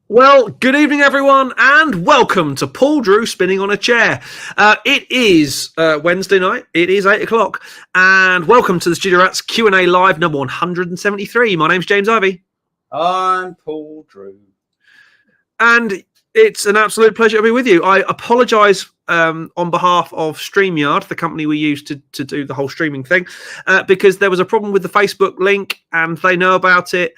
Well, good evening, everyone, and welcome to Paul Drew Spinning on a Chair. It is Wednesday night. It is 8 o'clock, and welcome to the Studio Rats Q&A Live number 173. My name's James Ivey. I'm Paul Drew. And it's an absolute pleasure to be with you. I apologise on behalf of StreamYard, the company we use to do the whole streaming thing, because there was a problem with the Facebook link, and they know about it.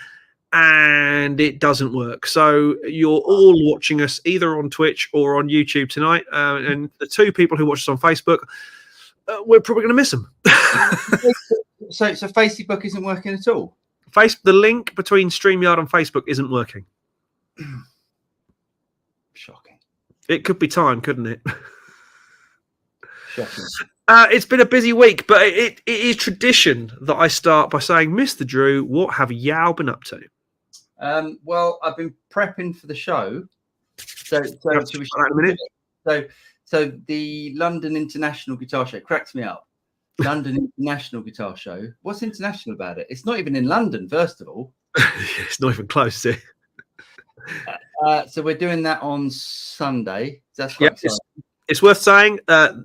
And it doesn't work. So you're all watching us either on Twitch or on YouTube tonight. And the two people who watch us on Facebook, we're probably going to miss them. So Facebook isn't working at all? The link between StreamYard and Facebook isn't working. Shocking. It could be time, couldn't it? Shocking. It's been a busy week, but it is tradition that I start by saying, Mr. Drew, what have you been up to? Well, I've been prepping for the show. So the London International Guitar Show cracks me up. London International Guitar Show. What's international about it? It's not even in London, first of all. It's not even close, is it? So we're doing that on Sunday. That's quite exciting. It's worth saying,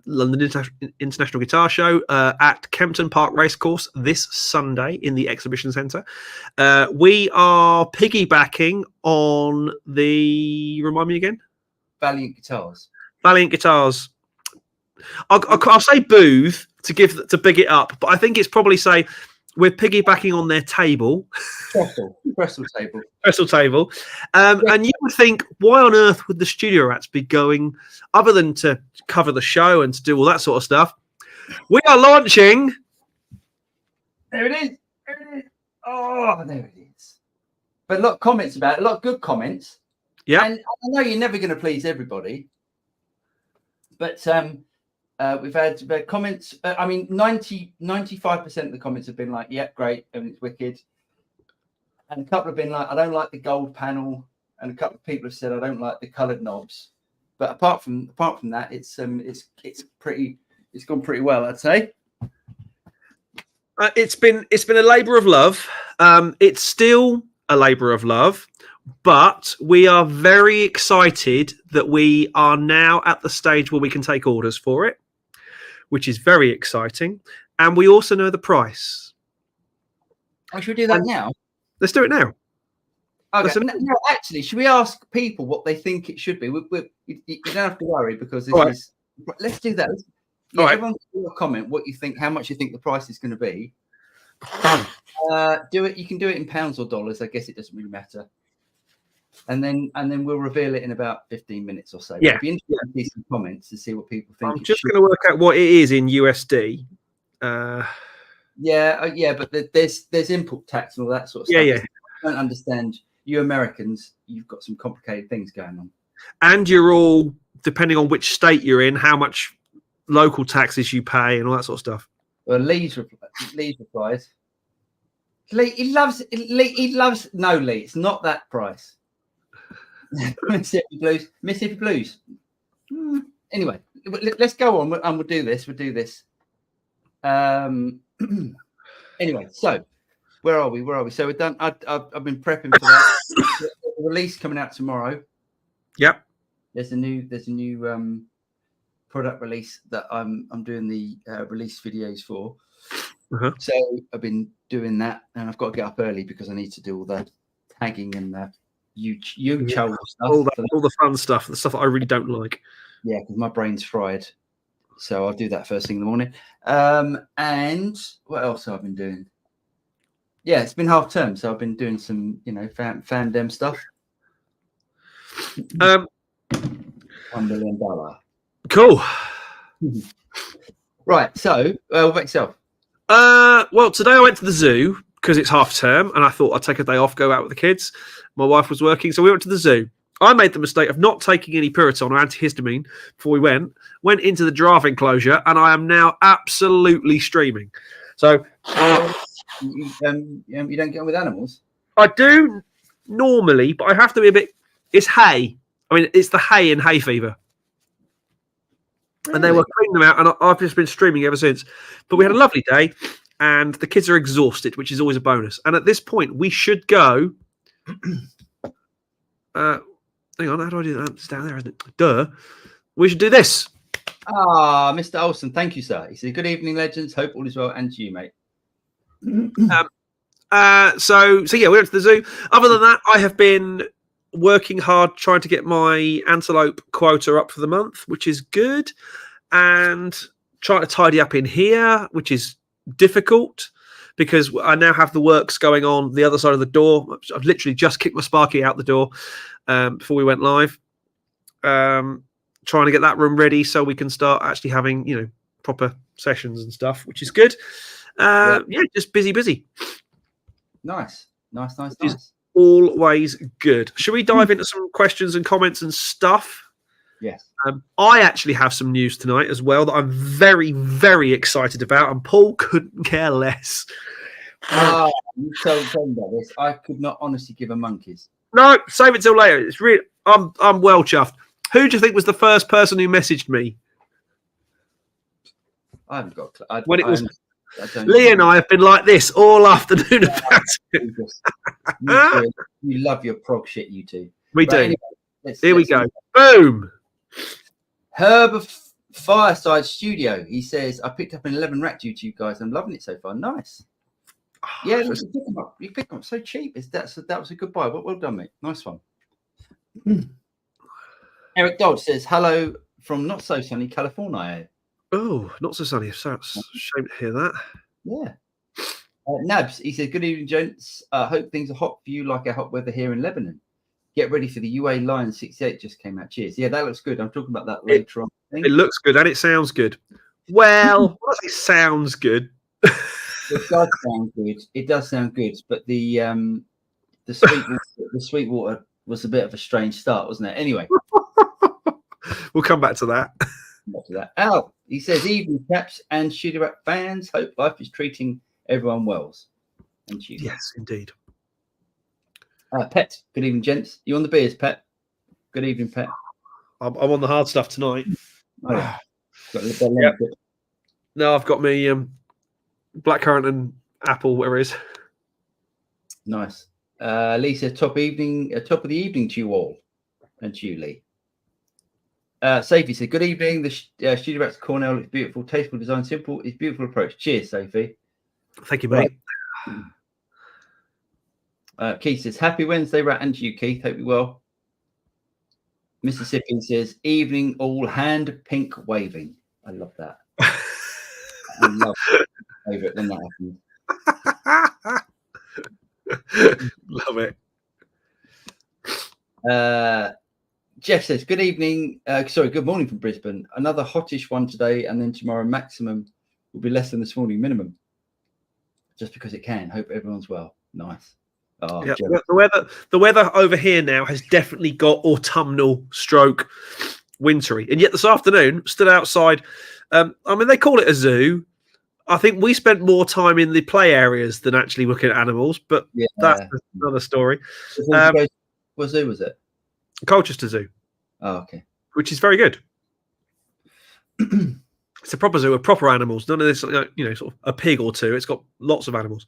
London International Guitar Show at Kempton Park Racecourse this Sunday in the Exhibition Centre. We are piggybacking on remind me again? Valiant Guitars. Valiant Guitars. I'll say booth to big it up, but I think it's probably say we're piggybacking on their table. Trestle table. Trestle table. And you would think, why on earth would the Studio Rats be going, other than to cover the show and to do all that sort of stuff? We are launching. There it is. Oh, there it is. But a lot of comments about it, a lot of good comments. Yeah. And I know you're never going to please everybody. But we've had comments. 95% of the comments have been like, "Yeah, great, and it's wicked." And a couple have been like, "I don't like the gold panel," and a couple of people have said, "I don't like the coloured knobs." But apart from that, it's gone pretty well, I'd say. It's been a labour of love. It's still a labour of love, but we are very excited that we are now at the stage where we can take orders for it, which is very exciting. And we also know the price. Oh, should we do that now? Let's do it now. Okay. No, actually, should we ask people what they think it should be? You don't have to worry because this is. Let's do that. Yeah, everyone can comment what you think, how much you think the price is going to be. Do it. You can do it in pounds or dollars. I guess it doesn't really matter. And then we'll reveal it in about 15 minutes or so. Yeah. It'd be interesting to see some comments to see what people think. I'm just going to work out what it is in USD. But there's input tax and all that sort of stuff. Yeah. I don't understand. You Americans, you've got some complicated things going on. And you're all, depending on which state you're in, how much local taxes you pay and all that sort of stuff. Well, Lee's replies. He loves. No, Lee, it's not that price. Mississippi Blues. Anyway, let's go on and we'll do this. Anyway, so where are we? So we're done. I've been prepping for that. The release coming out tomorrow. Yep. There's a new product release that I'm doing the release videos for. Uh-huh. So I've been doing that, and I've got to get up early because I need to do all the tagging and the YouTube stuff. All the fun stuff, the stuff that I really don't like. Yeah, because my brain's fried. So I'll do that first thing in the morning. And what else have I been doing? Yeah, it's been half term, so I've been doing some, fandom stuff. $1 million. Cool. Right. So, what about yourself? Well, today I went to the zoo because it's half term, and I thought I'd take a day off, go out with the kids. My wife was working, so we went to the zoo. I made the mistake of not taking any Piriton or antihistamine before we went into the giraffe enclosure, and I am now absolutely streaming. So you don't get on with animals? I do normally, but I have to be a bit. It's hay. I mean, it's the hay and hay fever. Really? And they were cleaning them out, and I've just been streaming ever since. But we had a lovely day, and the kids are exhausted, which is always a bonus. And at this point, we should go. Hang on, how do I do that? It's down there, isn't it? Duh. We should do this. Ah, Mr. Olsen, thank you, sir. He said, "Good evening, legends. Hope all is well, and to you, mate." So yeah, we went to the zoo. Other than that, I have been working hard trying to get my antelope quota up for the month, which is good, and trying to tidy up in here, which is difficult because I now have the works going on the other side of the door. I've literally just kicked my Sparky out the door before we went live. Trying to get that room ready so we can start actually having, proper sessions and stuff, which is good. Yeah, just busy. Nice. Always good. Should we dive into some questions and comments and stuff? Yes. I actually have some news tonight as well that I'm very, very excited about, and Paul couldn't care less. You told them about this. I could not honestly give a monkeys. No, save it till later. It's really, I'm well chuffed. Who do you think was the first person who messaged me? I haven't got. Lee and I have been like this all afternoon about it. You love your prog shit, you two. We do. Anyway, Here we go. Boom. Herb Fireside Studio. He says, "I picked up an 11 rack due to you guys. I'm loving it so far. Nice. Yeah, you pick them up so cheap. That was a good buy. Well done, mate. Nice one." Eric Dodge says, "Hello from not so sunny California." Oh, not so sunny. So it's a shame to hear that. Yeah. Nabs, he said, "Good evening, gents. Hope things are hot for you like our hot weather here in Lebanon. Get ready for the UA Lion 68 just came out. Cheers." Yeah, that looks good. I'm talking about that later on. It looks good and it sounds good. Well, it sounds good. It does sound good. It does sound good, but the Sweetwater was a bit of a strange start, wasn't it? Anyway, we'll come back to that. Al, he says, "Evening, chaps and Shooter Rap fans. Hope life is treating everyone well." And you. Yes, indeed. Pet, good evening, gents. You on the beers, Pet? Good evening, Pet. I'm on the hard stuff tonight. Oh, yeah. Yep. No, I've got me blackcurrant and apple, whatever it is. Nice. Lisa, top of the evening to you all, and to you, Lee. Sophie said, "Good evening. The Studio Rats Cornell is beautiful, tasteful design, simple. It's beautiful approach. Cheers, Sophie." Thank you, mate. Keith says, "Happy Wednesday, Rat, and to you, Keith. Hope you're well." Mississippi says, "Evening, all hand pink waving." I love that. I love it. Favorite when that happens. Love it. Jeff says, "Good evening. Good morning from Brisbane. Another hottish one today, and then tomorrow maximum will be less than this morning minimum. Just because it can. Hope everyone's well." Nice. Oh, yeah, the weather over here now has definitely got autumnal stroke wintry, and yet this afternoon stood outside. They call it a zoo. I think we spent more time in the play areas than actually looking at animals, but that's another story. What zoo was it? Colchester Zoo. Oh, okay. Which is very good. It's a proper zoo of proper animals. None of this, sort of a pig or two. It's got lots of animals.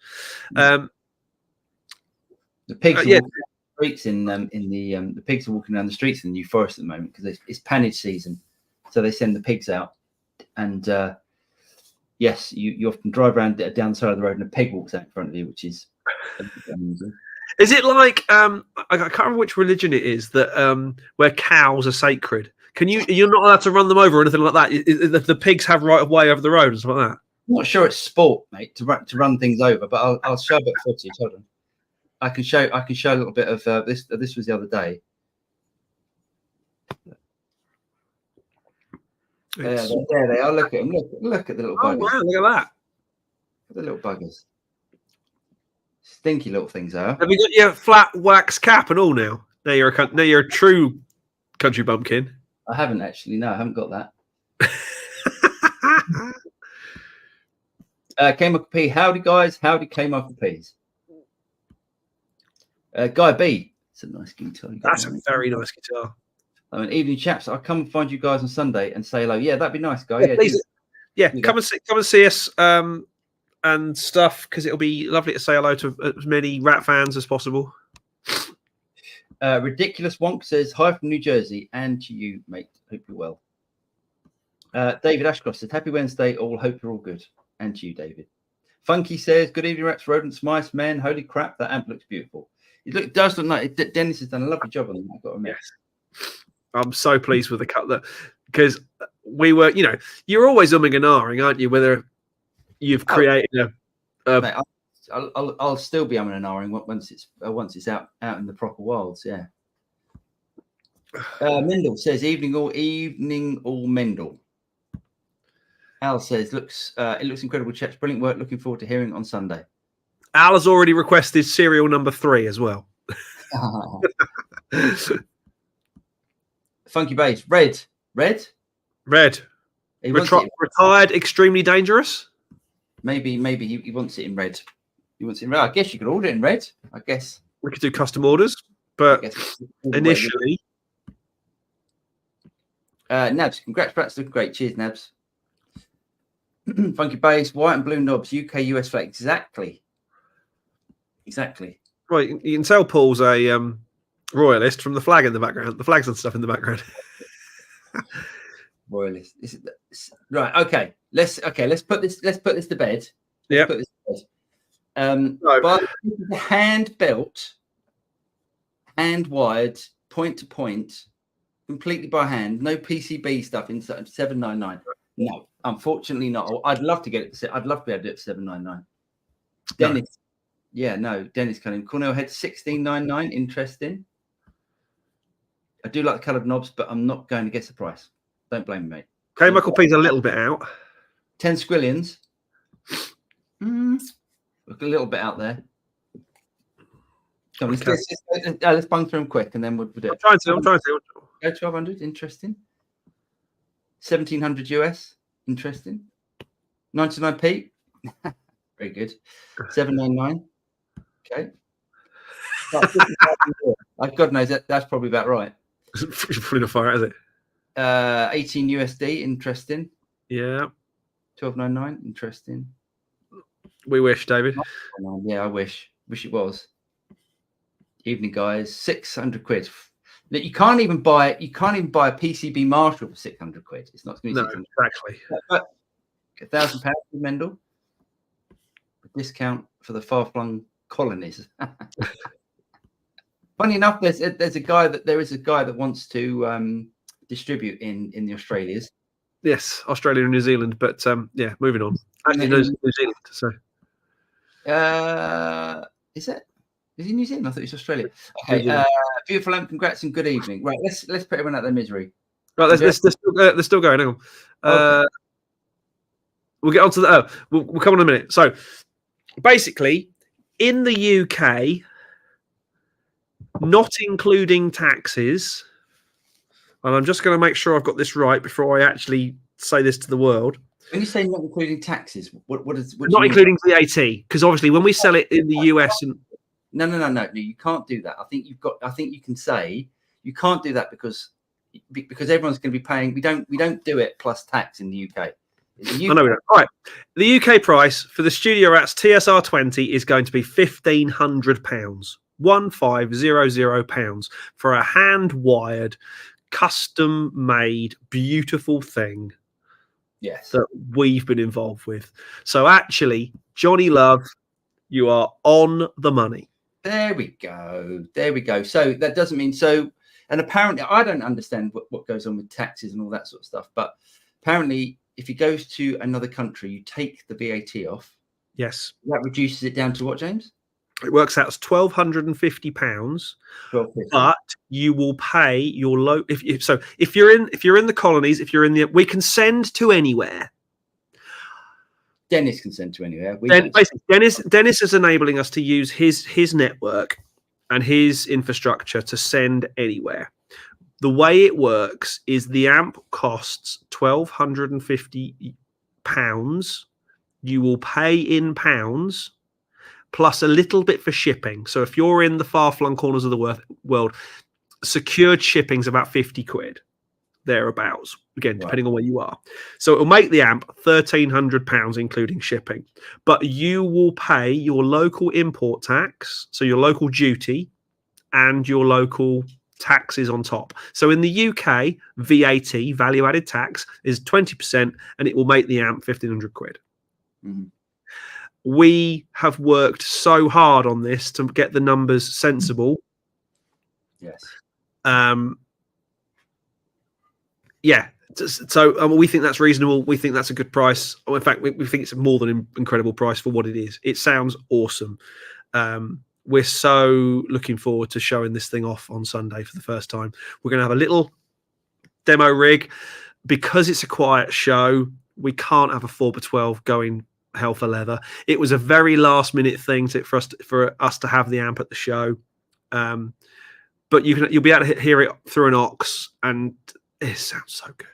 The pigs are walking down the streets the pigs are walking down the streets in the New Forest at the moment because it's pannage season, so they send the pigs out, and yes, you often drive around down the side of the road and a pig walks out in front of you, which is amusing. Is it like I can't remember which religion it is that where cows are sacred? You're not allowed to run them over or anything like that? The pigs have right of way over the road and stuff like that. I'm not sure it's sport, mate, to run things over, but I'll show a bit of footage. Hold on. I can show a little bit of this. This was the other day. There they are. Look at them. Look at the little buggers. Oh wow! Look at that. The little buggers. Stinky little things are. Have you got your flat wax cap and all now? Now you're a true country bumpkin. I haven't actually. No, I haven't got that. K Michael P. Howdy, guys. Howdy, K Michael P's. Guy B. It's a nice guitar. That's a very nice guitar. Evening, chaps. I'll come and find you guys on Sunday and say hello. Yeah, that'd be nice, Guy. Come and see us and stuff, because it'll be lovely to say hello to as many Rat fans as possible. Ridiculous Wonk says, hi from New Jersey, and to you, mate. Hope you're well. David Ashcroft says, happy Wednesday, all. Hope you're all good. And to you, David. Funky says, good evening, rats, rodents, mice, men. Holy crap, that amp looks beautiful. It does look nice. Dennis has done a lovely job on that, I've got to admit. Yes. I'm so pleased with the cut because we were, you're always umming and ahhing, aren't you? Whether you've created Mate, I'll still be umming and ahhing once it's out in the proper wilds. Yeah. Mendel says, evening all Mendel. Al says, it looks incredible, chaps. Brilliant work. Looking forward to hearing it on Sunday. Al has already requested serial number 3 as well. Funky bass. Red. Retired, extremely dangerous. Maybe he wants it in red. He wants it in red. I guess you could order it in red. I guess we could do custom orders, but initially, Nabs. Congrats, brats. Looking great. Cheers, Nabs. Funky bass, white and blue knobs, UK, US flag. Exactly. Right, you can tell Paul's a royalist from the flag in the background, the flags and stuff in the background. Royalist. Right. Okay. Let's put this to bed. Yeah. But hand built, hand wired, point to point, completely by hand. No PCB stuff inside. 799. No, unfortunately not. I'd love to get it. I'd love to be able to do it for 799. Dennis. No. Dennis Cunningham. Cornell Head 1699. Interesting. I do like the coloured knobs, but I'm not going to guess the price. Don't blame me, mate. Okay, Michael P's a little bit out. 10 squillions. Look a little bit out there. Come on, let's bung through them quick, and then we'll do it. I'm trying to. Go 1200. Interesting. 1700 US. Interesting. 99p. Very good. 799. Okay. God knows that's probably about right. Pretty enough fire, is it? 18 USD. Interesting. Yeah. 1299. Interesting. We wish, David. Yeah, I wish it was. Evening, guys. 600 quid. You can't even buy a PCB Marshall for 600 quid. It's not going to be 600. Exactly. But £1,000 for Mendel. A discount for the far-flung colonies. Funny enough, there is a guy that wants to distribute in the Australias. Yes, Australia and New Zealand, but yeah, moving on. Actually, New Zealand. So, is he New Zealand? I thought it was Australia. Okay, beautiful amp. Congrats and good evening. Right, let's put everyone out of their misery. Right, they're still going. Hang on. Okay. We'll get on to the. We'll come on in a minute. So, basically, in the UK, not including taxes, and I'm just going to make sure I've got this right before I actually say this to the world. When you say not including taxes, what not including VAT? Because obviously, when we sell it in the US and no, you can't do that. I think you can say you can't do that because everyone's going to be paying. We don't do it plus tax in the UK. I know we don't. All right. The UK price for the Studio Rats TSR 20 is going to be £1,500. £1,500 for a hand-wired, custom-made, beautiful thing. Yes. That we've been involved with. So actually, Johnny Love, you are on the money. There we go. So that doesn't mean so. And apparently, I don't understand what goes on with taxes and all that sort of stuff. But apparently, if he goes to another country, you take the VAT off. Yes. That reduces it down to what, James? It works out as £1,250, but you will pay your if you're in the colonies, we can send to anywhere. Dennis can send to anywhere. Dennis is enabling us to use his network and his infrastructure to send anywhere. The way it works is the amp costs £1,250. You will pay in pounds, plus a little bit for shipping. So if you're in the far-flung corners of the world, secured shipping's about 50 quid, thereabouts, again, depending on where you are. So it'll make the amp £1,300, including shipping. But you will pay your local import tax, so your local duty, and your local taxes on top. So in the UK, VAT, value added tax, is 20%, and it will make the amp 1,500 quid. Mhm. We have worked so hard on this to get the numbers sensible. Yes. Yeah. So we think that's reasonable. We think that's a good price. In fact, we think it's a more than incredible price for what it is. It sounds awesome. We're so looking forward to showing this thing off on Sunday for the first time. We're going to have a little demo rig. Because it's a quiet show, we can't have a 4x12 going hell for leather. It was a very last minute thing for us to have the amp at the show. But you'll be able to hear it through an aux, and it sounds so good.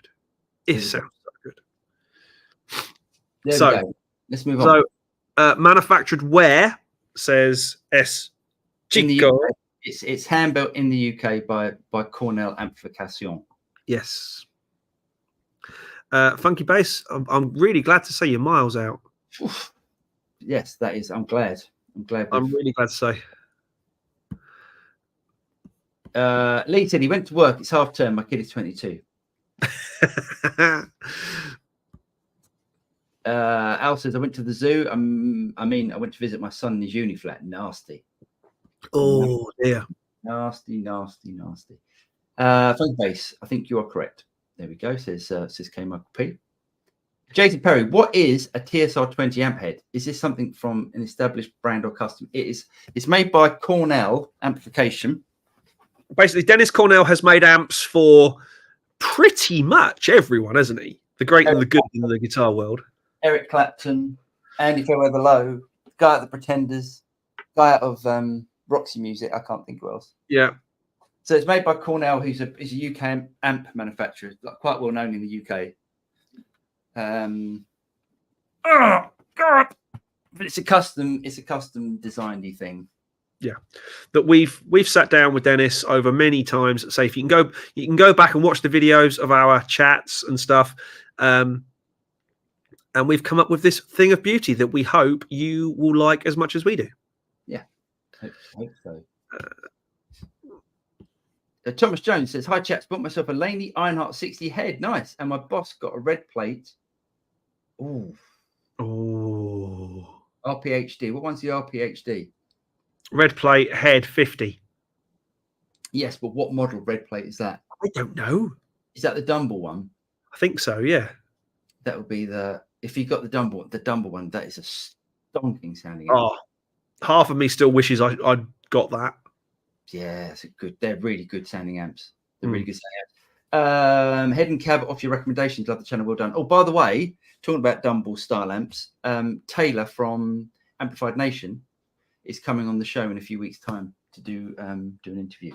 It sounds so good. There we go. Let's move on. So, manufactured where, says S. Chico. It's hand built in the UK by Cornell Amplification. Yes. Funky Bass, I'm really glad to say you're miles out. Oof. Yes, that is. I'm glad. I'm really glad to say. Lee said he went to work. It's half term. My kid is 22. Al says I went to the zoo. I went to visit my son in his uni flat. Nasty. Oh dear. Nasty. Funky Bass, I think you are correct. There we go. Says K Michael P. Jason Perry, what is a TSR20 amp head? Is this something from an established brand or custom? It is. It's made by Cornell Amplification. Basically, Dennis Cornell has made amps for pretty much everyone, hasn't he? The great and the good in the guitar world. Eric Clapton, Andy Fairweather Lowe, guy at the Pretenders, guy out of Roxy Music. I can't think who else. Yeah. So it's made by Cornell, who's a UK amp manufacturer, quite well known in the UK. Oh God! But it's a custom designy thing. Yeah, that we've sat down with Dennis over many times. Say if you can go back and watch the videos of our chats and stuff, and we've come up with this thing of beauty that we hope you will like as much as we do. Yeah, hope so. Thomas Jones says, "Hi chaps, bought myself a Laney Ironheart 60 head, nice, and my boss got a red plate. Oh, RPHD. What one's the RPHD? Red plate head 50. Yes, but what model red plate is that? I don't know. Is that the Dumble one? I think so. Yeah. That would be if you got the Dumble one, that is a stonking sounding. Oh, half of me still wishes I'd got that. Yeah, they're really good sounding amps. They're really good sounding amps. Head and cab off your recommendations. Love the channel. Well done. Oh, by the way, talking about Dumble style amps, Taylor from Amplified Nation is coming on the show in a few weeks' time to do an interview.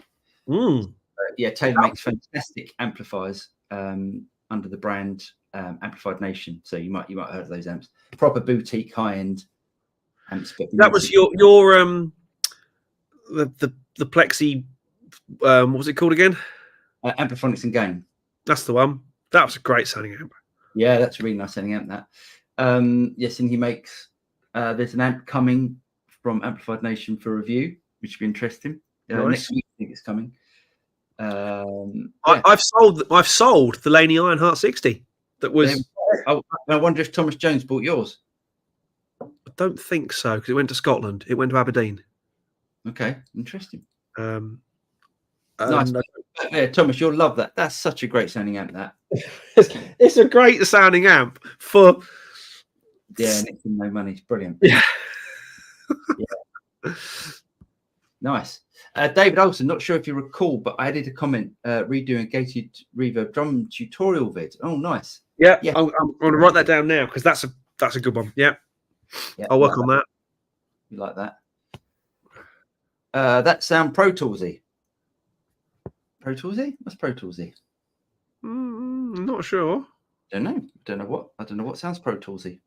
Yeah, Taylor makes fantastic amplifiers under the brand Amplified Nation. So you might have heard of those amps. Proper boutique, high-end amps. That was your the Plexi. What was it called again? Ampliphonics and Gain. That's the one. That was a great sounding amp. Yeah, that's a really nice sounding amp. That. Yes, and he makes. There's an amp coming from Amplified Nation for review, which should be interesting. Nice. Next week, I think it's coming. Yeah. I've sold the Laney Ironheart 60. That was. I wonder if Thomas Jones bought yours. I don't think so because it went to Scotland. It went to Aberdeen. Okay, interesting. Nice. Yeah, Thomas, you'll love that. That's such a great sounding amp. That it's a great sounding amp for. Yeah, and it's no money. It's brilliant. Yeah. Yeah. Nice. David Olsen, not sure if you recall, but I added a comment redoing a gated reverb drum tutorial vid. Oh, nice. Yeah. I'm going to write that down now because that's a good one. Yeah. I'll work on that. You like that? That sound Pro Toolsy. Pro Toolsy? What's Pro Toolsy? Not sure. Don't know. I don't know what sounds Pro Toolsy.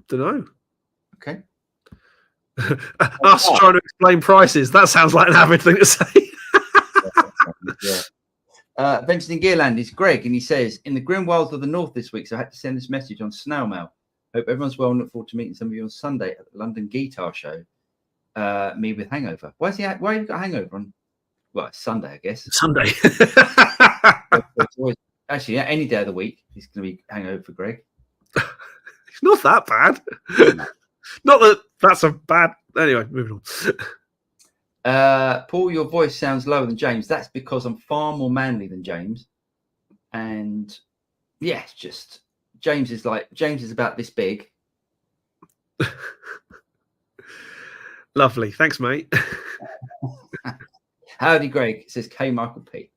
Don't know. Okay. Us trying to explain prices. That sounds like an avid thing to say. Yeah. Vincent in Gearland is Greg, and he says, in the grim wilds of the north this week, so I had to send this message on snail mail. Hope everyone's well and look forward to meeting some of you on Sunday at the London Guitar Show. Me with hangover. Why have you got a hangover on Well, it's Sunday, I guess. Sunday. Actually, any day of the week, it's going to be hangover for Greg. It's not that bad. Not that that's a bad. Anyway, moving on. Paul, your voice sounds lower than James. That's because I'm far more manly than James. And yeah, it's just James is about this big. Lovely. Thanks, mate. Howdy, Greg, says K. Michael P.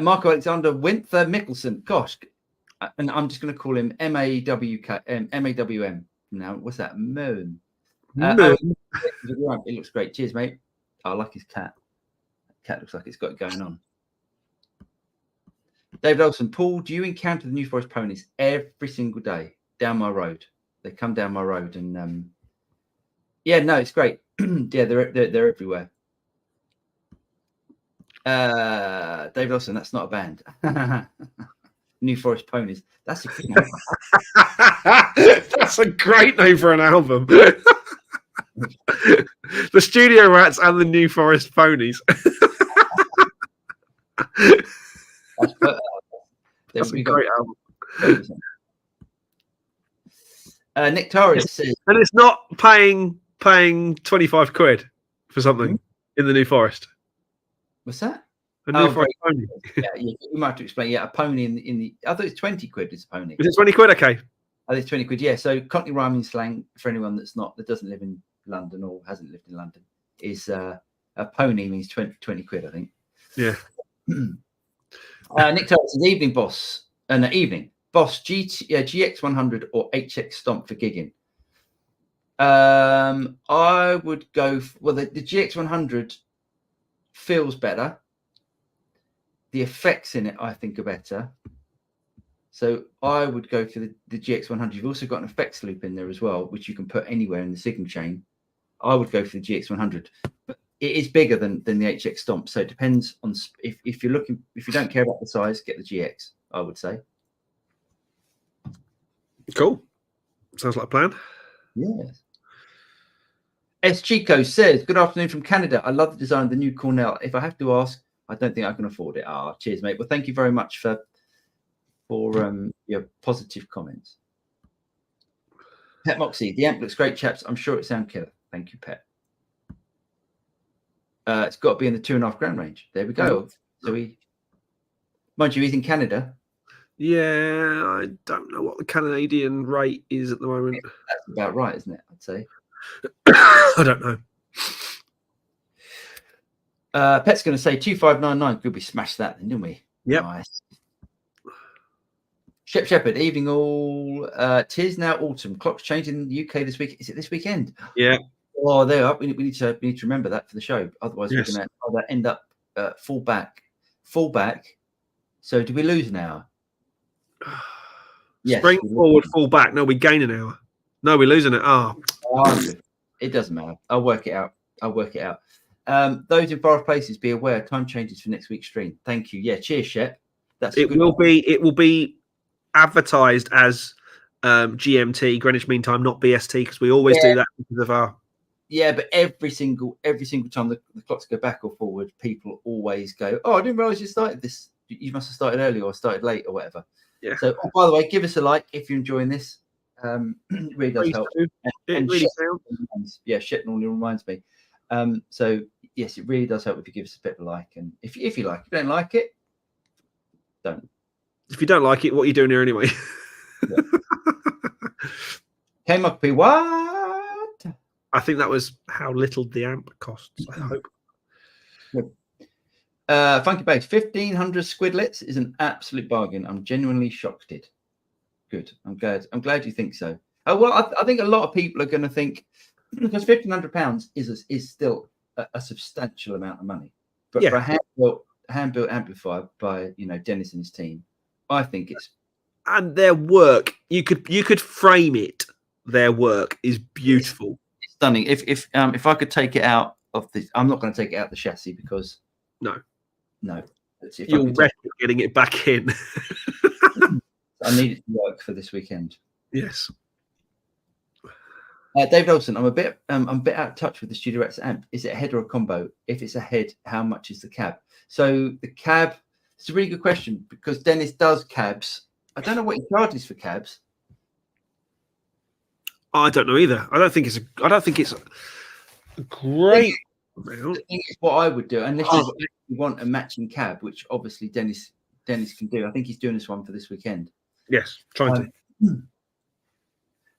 Marco Alexander Winther Mickelson. Gosh, and I'm just going to call him MAWM. Now, what's that? Moon. It looks great. Cheers, mate. I like his cat. Cat looks like it's got it going on. David Olson. Paul, do you encounter the New Forest ponies every single day down my road? They come down my road, and yeah, no, it's great. Yeah, they're everywhere. David Olson, that's not a band. New Forest Ponies. That's a good name. That's a great name for an album. The Studio Rats and the New Forest Ponies. That's a great album. Nectarius says, and it's not paying 25 quid for something in the New Forest. What's that? A New Forest pony. Yeah, you might have to explain. Yeah, a pony in the. I thought it's 20 quid. Is a pony. Is it 20 quid? Okay. I think it's 20 quid. Yeah. So Cockney rhyming slang for anyone that doesn't live in London or hasn't lived in London is a pony means 20 quid. I think. Yeah. Nick Turner says evening boss. No, evening boss. GX 100 or HX Stomp for gigging. I would go. The GX 100 feels better. The effects in it, I think, are better. So I would go for the GX 100. You've also got an effects loop in there as well, which you can put anywhere in the signal chain. I would go for the GX 100. But it is bigger than the HX Stomp, so it depends on if you don't care about the size, get the GX. I would say. Cool. Sounds like a plan. Yes. S. Chico says, "Good afternoon from Canada. I love the design of the new Cornell. If I have to ask, I don't think I can afford it." Cheers, mate. Well, thank you very much for your positive comments. Pet Moxie, the amp looks great, chaps. I'm sure it sounds killer. Thank you, Pet. It's got to be in the £2.5 range. There we go. So mind you, he's in Canada. Yeah, I don't know what the Canadian rate is at the moment. That's about right, isn't it? I'd say. I don't know. Pet's going to say 2599. Good, we smashed that then, didn't we? Yeah. Nice. Shep Shepherd, evening all. 'Tis now autumn. Clocks change in the UK this week. Is it this weekend? Yeah. Oh, they're up. We need to remember that for the show. Otherwise, yes. We're going to end up full back. So, do we lose an hour? Yes. Spring forward, full back. No, we gain an hour. No, we're losing it. It doesn't matter. I'll work it out. Those in far off places, be aware. Time changes for next week's stream. Thank you. Yeah, cheers, Shep. It will be advertised as GMT, Greenwich Mean Time, not BST, because we always do that because of our. Yeah, but every single time the clocks go back or forward, people always go, "Oh, I didn't realize you started this. You must have started early or started late or whatever." Yeah. So, by the way, give us a like if you're enjoying this. It really does help. It really sounds. Yeah, shit normally reminds me. So yes, it really does help if you give us a bit of a like, and if you like, if you don't like it, don't. If you don't like it, what are you doing here anyway? Yeah. Came up what? I think that was how little the amp costs. I hope. Funky Bass, 1,500 squidlets is an absolute bargain. I'm genuinely shocked. Good. I'm glad you think so. Oh well, I think a lot of people are going to think, because £1,500 is still a substantial amount of money. But for a hand-built amplifier by Dennis and his team, I think it's, and their work, you could frame it. Their work is beautiful. It's stunning. If I could take it out of the, I'm not going to take it out of the chassis because no. You'll wreck it getting it back in. I need it to work for this weekend. Yes. David Olson, I'm a bit out of touch with the Studio Rex amp. Is it a head or a combo? If it's a head, how much is the cab? So the cab, it's a really good question because Dennis does cabs. I don't know what he charges for cabs. I don't know either. I don't think it's a great amount. The thing is, what I would do, unless you want a matching cab, which obviously Dennis can do. I think he's doing this one for this weekend. Yes, trying to.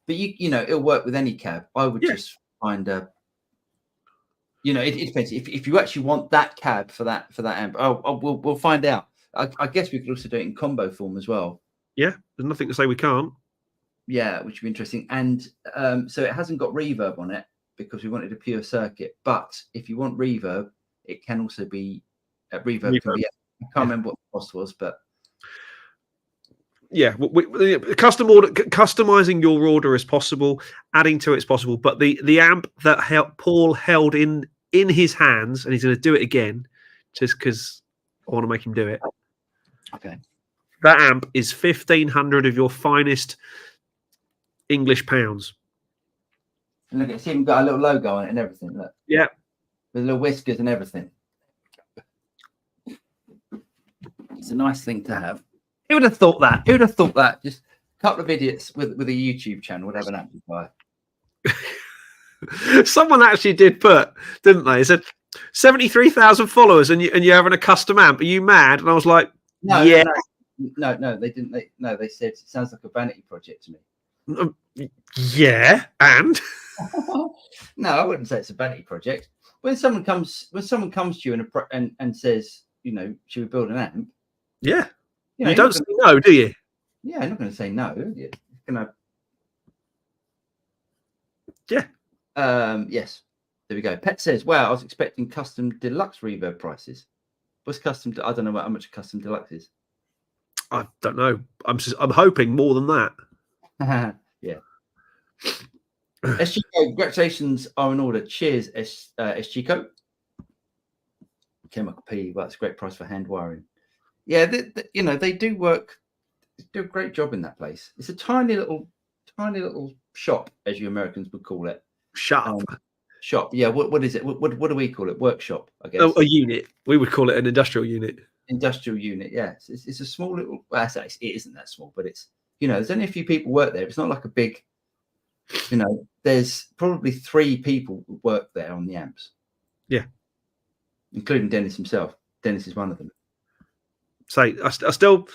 But you know, it'll work with any cab. I would just find a. You know, it depends. If you actually want that cab for that amp, we'll find out. I guess we could also do it in combo form as well. Yeah, there's nothing to say we can't. Yeah, which would be interesting. And so it hasn't got reverb on it because we wanted a pure circuit. But if you want reverb, it can also be reverb. Can be, I can't remember what the cost was, but. Yeah, customizing your order is possible, adding to it's possible, but the amp that Paul held in his hands, and he's going to do it again, just because I want to make him do it. Okay. That amp is 1,500 of your finest English pounds. And look, it's even got a little logo on it and everything. Look. Yeah. With little whiskers and everything. It's a nice thing to have. Who would have thought that? Who would have thought that? Just a couple of idiots with a YouTube channel would have an amplifier. Someone actually did put, didn't they? It said 73,000 followers and you're having a custom amp. Are you mad? And I was like, no, yeah. No, they didn't. They said it sounds like a vanity project to me. Yeah, and no, I wouldn't say it's a vanity project. When someone comes to you and says, you know, should we build an amp? Yeah. You know, you don't say no, do you? Yeah, I'm not going to say no. You're going to. Yeah. Yes. There we go. Pet says, "Wow, I was expecting custom deluxe reverb prices. What's custom? I don't know how much a custom deluxe is. I don't know. I'm hoping more than that. Yeah. SGCO, congratulations are in order. Cheers, SGCO. Chemical P. Well, that's a great price for hand wiring. Yeah, you know, they do work. They do a great job in that place. It's a tiny little shop, as you Americans would call it. Shop. Shop. Yeah. What is it? What do we call it? Workshop, I guess. Oh, a unit. We would call it an industrial unit. Industrial unit. Yes. It's a small little. Well, it isn't that small, but it's, you know, there's only a few people work there. It's not like a big. You know, there's probably 3 people who work there on the amps. Yeah. Including Dennis himself. Dennis is one of them. Say, I still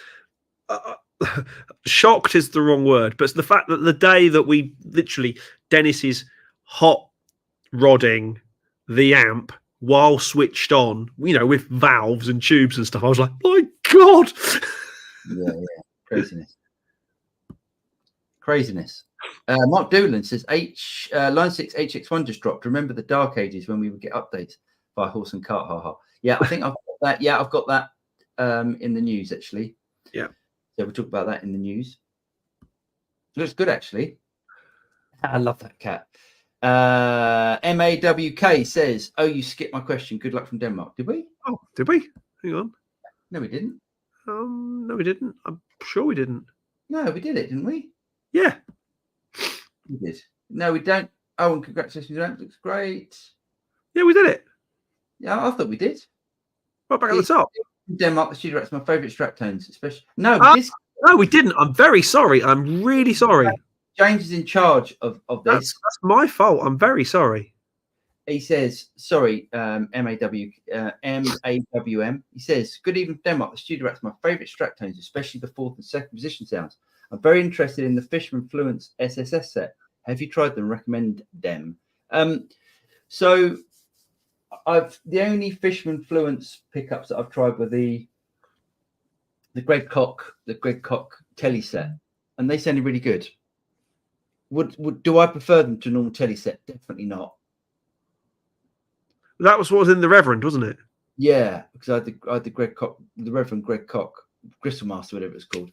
shocked is the wrong word, but it's the fact that the day that we literally Dennis is hot rodding the amp while switched on, you know, with valves and tubes and stuff. I was like, my God. Yeah. Craziness. Mark Doolan says line 6 HX1 just dropped. Remember the dark ages when we would get updates by horse and cart. Ha. Yeah, I think I've got that. Yeah, I've got that in the news actually. Yeah. So we'll talk about that in the news. Looks good actually. I love that cat. MAWK says, "Oh, you skipped my question. Good luck from Denmark." Did we? Oh, did we? Hang on. No, we didn't. No, we didn't. I'm sure we didn't. No, we did it, didn't we? Yeah. We did. No, we don't. Oh, and congratulations, Ramp. Looks great. Yeah, we did it. Yeah, I thought we did. Right back at the top. Denmark, the Studio Rex, my favourite strap tones, especially. No, no, we didn't. I'm very sorry. I'm really sorry. James is in charge of this. That's my fault. I'm very sorry. He says, sorry, MAWM. He says, good evening, Denmark. The Studio Rex, my favourite strap tones, especially the 4th and 2nd position sounds. I'm very interested in the Fishman Fluence SSS set. Have you tried them? Recommend them. So the only Fishman Fluence pickups that I've tried were the Greg Koch telly set, and they sounded really good. Do I prefer them to a normal telly set? Definitely not. That was what was in the Reverend, wasn't it? Yeah, because I had the Greg Koch, the Reverend Greg Koch, Crystal Master, whatever it's called,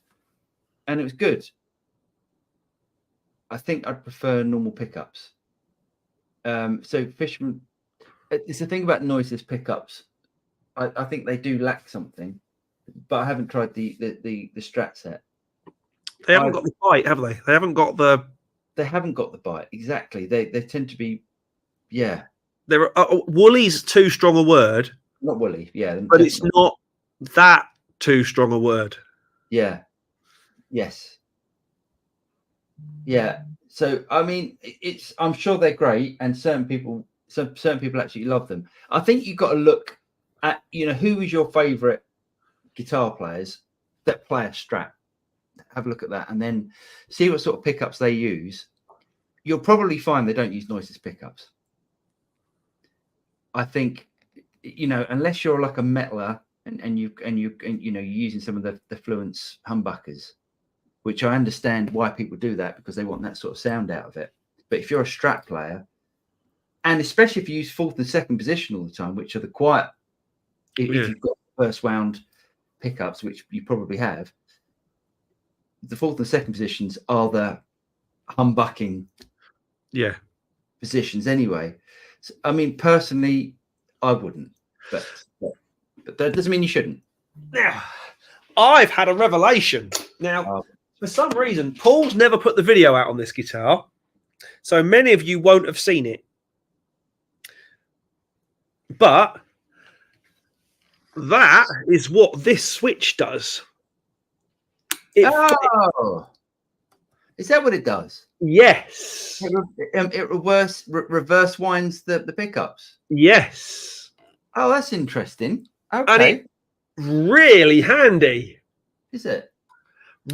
and it was good. I think I'd prefer normal pickups. So Fishman, it's the thing about noiseless pickups. I think they do lack something, but I haven't tried the Strat set. They haven't got the bite, have they? They haven't got the they haven't got the bite. Exactly. They tend to be, yeah. There are woolly's too strong a word. Not woolly, yeah. But definitely. it's not that too strong a word. Yeah. Yes. Yeah. So I mean, I'm sure they're great, and certain people actually love them. I think you've got to look at, who is your favorite guitar players that play a Strat. Have a look at that, and then see what sort of pickups they use. You'll probably find they don't use noiseless pickups. I think, unless you're like a metaler and you're using some of the Fluence humbuckers, which I understand why people do that, because they want that sort of sound out of it. But if you're a Strat player, and especially if you use fourth and second position all the time, which are the quiet, if you've got first wound pickups, which you probably have, the fourth and second positions are the humbucking positions anyway. So, I mean, personally, I wouldn't, but that doesn't mean you shouldn't. Now, I've had a revelation. Now, for some reason, Paul's never put the video out on this guitar, so many of you won't have seen it. But that is what this switch does. Is that what it does? Yes. It reverse winds the pickups. Yes. Oh, that's interesting. Okay. And it's really handy. Is it?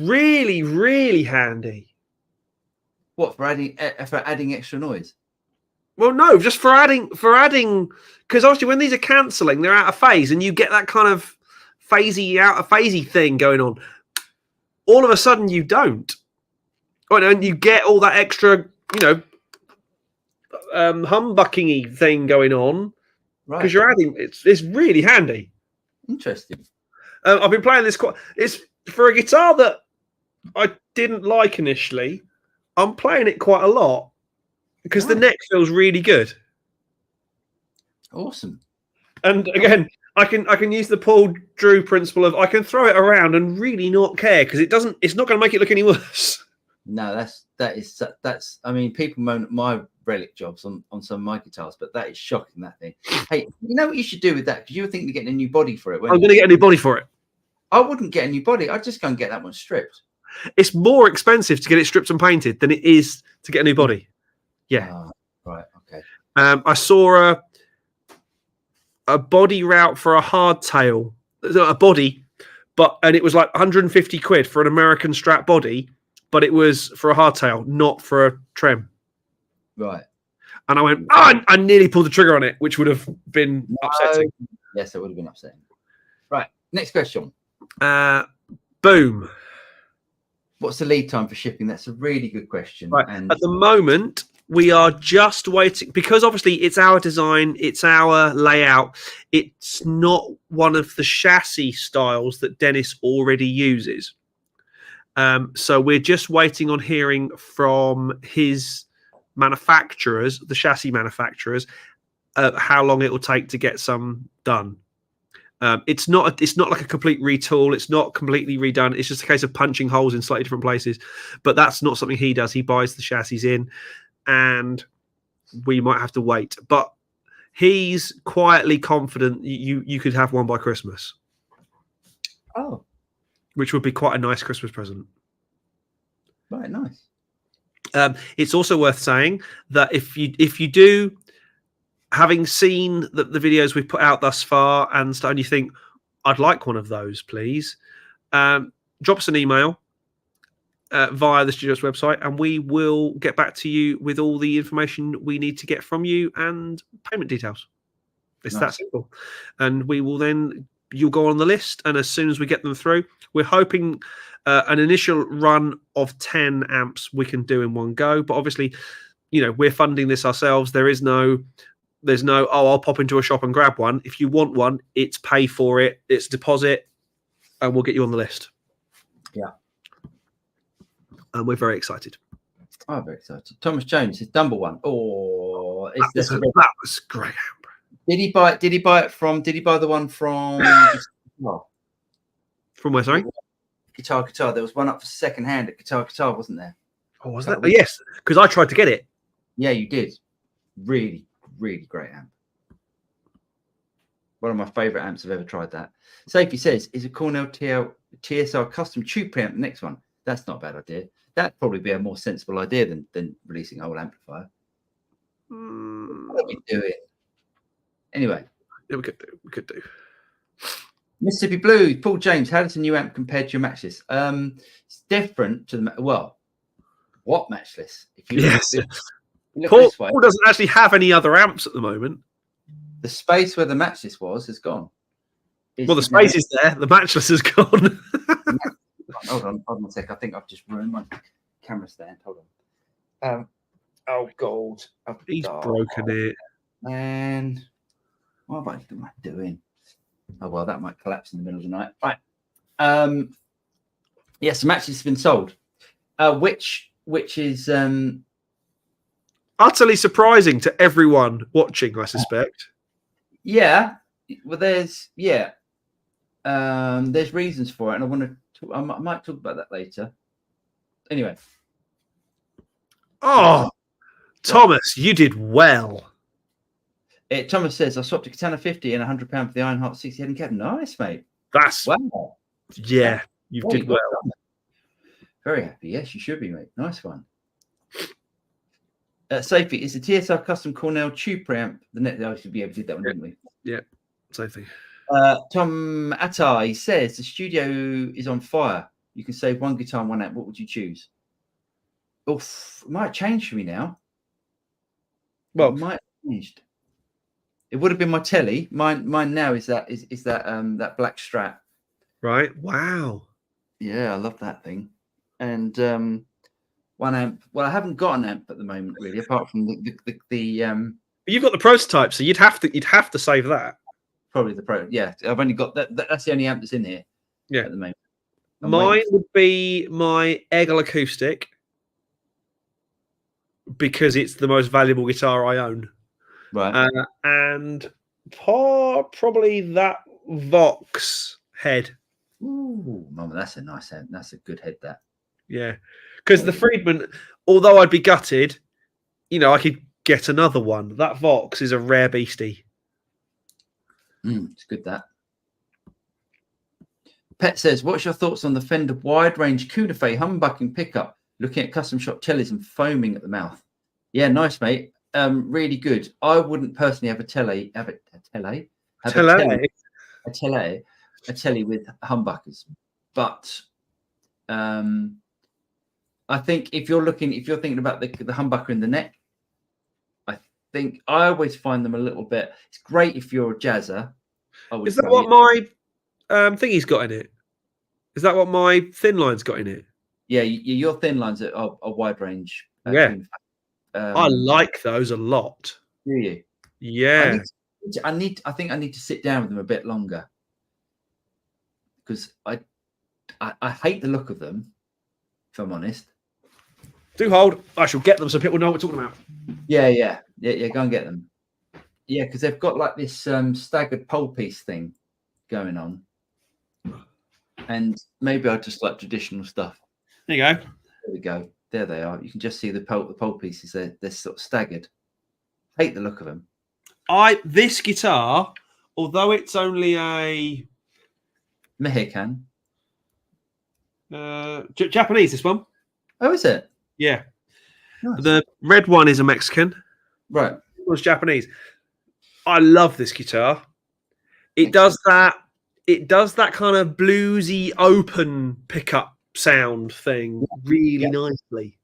Really, really handy. What, for adding extra noise? Well, no, just for adding, because obviously when these are cancelling, they're out of phase, and you get that kind of out of phasey thing going on. All of a sudden, you don't. And you get all that extra, humbucking-y thing going on, because you're adding. It's really handy. Interesting. I've been playing this it's for a guitar that I didn't like initially. I'm playing it quite a lot because the neck feels really good. Awesome. And again, I can use the Paul Drew principle of I can throw it around and really not care, because it's not going to make it look any worse. No, that's I mean, people moan at my relic jobs on some of my guitars, but that is shocking, that thing. Hey, you know what you should do with that? Because you were thinking of getting a new body for it. I'm going to get a new body for it. I wouldn't get a new body. I'd just go and get that one stripped. It's more expensive to get it stripped and painted than it is to get a new body. Yeah. Right. Okay. I saw a body route for a hardtail, a body, and it was like 150 quid for an American Strat body, but it was for a hardtail, not for a trem. Right. And I went, I nearly pulled the trigger on it, which would have been upsetting. Yes, it would have been upsetting. Right. Next question. Boom. What's the lead time for shipping? That's a really good question. Right. And at the moment, we are just waiting, because obviously it's our design, it's our layout. It's not one of the chassis styles that Dennis already uses. So we're just waiting on hearing from his manufacturers, the chassis manufacturers, how long it will take to get some done. It's not like a complete retool. It's not completely redone. It's just a case of punching holes in slightly different places. But that's not something he does. He buys the chassis in, and we might have to wait. But he's quietly confident you could have one by Christmas. Oh, which would be quite a nice Christmas present. Right, nice. It's also worth saying that if you do, having seen the videos we've put out thus far and you think, I'd like one of those, please, drop us an email via the studio's website, and we will get back to you with all the information we need to get from you and payment details. It's that simple. And we will then, you'll go on the list, and as soon as we get them through, we're hoping an initial run of 10 amps we can do in one go. But obviously, we're funding this ourselves. There's no, I'll pop into a shop and grab one. If you want one, it's pay for it, it's deposit, and we'll get you on the list. Yeah. And we're very excited. I'm very excited. Thomas Jones, his number one. Oh, that was great. Did he buy the one from From where, sorry? Guitar. There was one up for second hand at Guitar, wasn't there? Oh, was that? Oh, yes, because I tried to get it. Yeah, you did. Really, really great amp. One of my favorite amps I've ever tried that. Safety says, is a Cornell TSR custom tube preamp the next one? That's not a bad idea. That'd probably be a more sensible idea than releasing a whole amplifier. What are we doing? Anyway. Yeah, we could do. Mississippi Blue, Paul James, how does a new amp compare to your match list? It's different to the what match list? If you look Paul, this way, Paul doesn't actually have any other amps at the moment. the space where the match list was has gone. Well, the space is there. The match list has gone. Hold on a sec. I think I've just ruined my camera stand. Hold on. Oh God, He's broken it. Man, what am I doing? Oh well, that might collapse in the middle of the night. Right. Yes, the match has been sold. Which is Utterly surprising to everyone watching, I suspect. Yeah. Well, there's reasons for it, and I want to. I might talk about that later. Anyway. Oh, Thomas, you did well. Thomas says, I swapped a Katana 50 and £100 for the Ironheart 60 head and cab. Nice, mate. That's wow. Yeah, you did well. Very happy. Yes, you should be, mate. Nice one. Sophie, is the TSR custom Cornell tube preamp the net? I should be able to do that one, didn't we? Yeah, same thing. Tom Attai says the studio is on fire. You can save one guitar and one amp. What would you choose? Oof, it might change for me now. Well, it might have changed. It would have been my telly. Mine now is that that black Strat. Right. Wow. Yeah, I love that thing. And one amp. Well, I haven't got an amp at the moment, really, apart from the But you've got the prototype, so you'd have to save that. Probably the pro. Yeah, I've only got that. That's the only amp that's in here. Yeah. At the moment. Mine would be my Eggle acoustic because it's the most valuable guitar I own. Right. And probably that Vox head. Ooh, mama, that's a nice head. That's a good head, that. Yeah. Because the Friedman, although I'd be gutted, I could get another one. That Vox is a rare beastie. It's good, that. Pet says, what's your thoughts on the Fender wide range Kunafei humbucking pickup? Looking at custom shop tellies and foaming at the mouth. Yeah, nice, mate. Really good. I wouldn't personally have a telly with humbuckers, but I think if you're thinking about the humbucker in the neck, I think I always find them a little bit. It's great if you're a jazzer. Is that what my thingy's got in it? Is that what my thin line's got in it? Yeah, your thin lines are wide range. Yeah. I like those a lot. Do you? Yeah. I think I need to sit down with them a bit longer because I hate the look of them, if I'm honest. Do hold. I shall get them so people know what we're talking about. Yeah. Go and get them. Yeah, because they've got like this staggered pole piece thing going on, and maybe I just like traditional stuff. There you go. There we go. There they are. You can just see the pole pieces. They're sort of staggered. Hate the look of them. This guitar, although it's only a Mexican, Japanese, this one. Oh, is it? Yeah. Nice. The red one is a Mexican. Right. It was Japanese. I love this guitar. It does that kind of bluesy open pickup sound thing really nicely.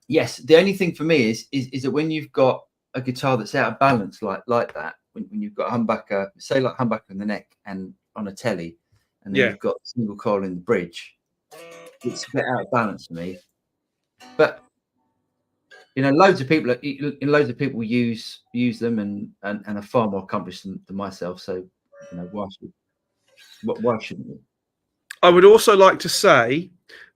Yes. The only thing for me is that when you've got a guitar that's out of balance like that, when you've got a humbucker, say like humbucker in the neck and on a telly, and then you've got single coil in the bridge, it's a bit out of balance for me. But loads of people use them and are far more accomplished than myself. So why shouldn't we? I would also like to say